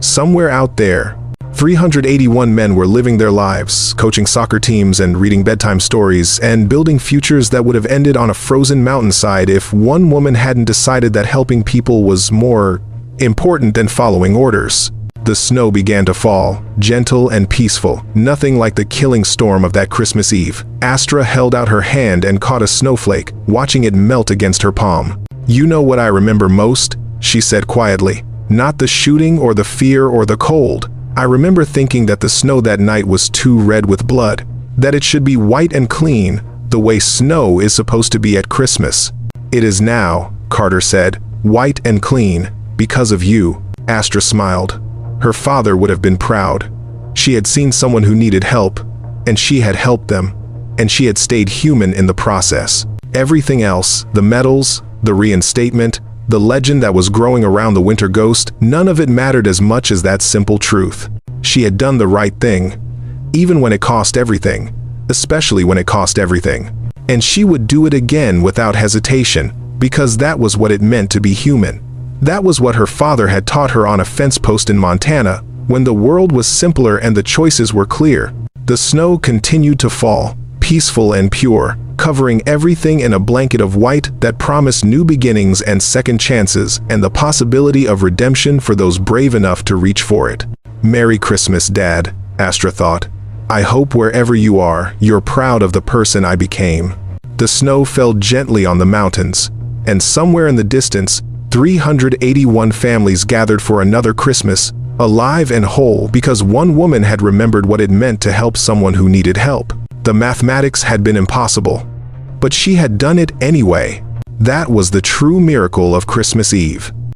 Somewhere out there, 381 men were living their lives, coaching soccer teams and reading bedtime stories, and building futures that would have ended on a frozen mountainside if one woman hadn't decided that helping people was more important than following orders. The snow began to fall, gentle and peaceful, nothing like the killing storm of that Christmas Eve. Astra held out her hand and caught a snowflake, watching it melt against her palm. "You know what I remember most?" she said quietly. "Not the shooting or the fear or the cold. I remember thinking that the snow that night was too red with blood, that it should be white and clean, the way snow is supposed to be at Christmas. It is now," Carter said, "white and clean, because of you." Astra smiled. Her father would have been proud. She had seen someone who needed help, and she had helped them, and she had stayed human in the process. Everything else, the medals, the reinstatement, the legend that was growing around the Winter Ghost, none of it mattered as much as that simple truth. She had done the right thing, even when it cost everything, especially when it cost everything. And she would do it again without hesitation, because that was what it meant to be human. That was what her father had taught her on a fence post in Montana, when the world was simpler and the choices were clear. The snow continued to fall, peaceful and pure, covering everything in a blanket of white that promised new beginnings and second chances and the possibility of redemption for those brave enough to reach for it. "Merry Christmas, Dad," Astra thought. "I hope wherever you are, you're proud of the person I became." The snow fell gently on the mountains, and somewhere in the distance, 381 families gathered for another Christmas, alive and whole because one woman had remembered what it meant to help someone who needed help. The mathematics had been impossible, but she had done it anyway. That was the true miracle of Christmas Eve.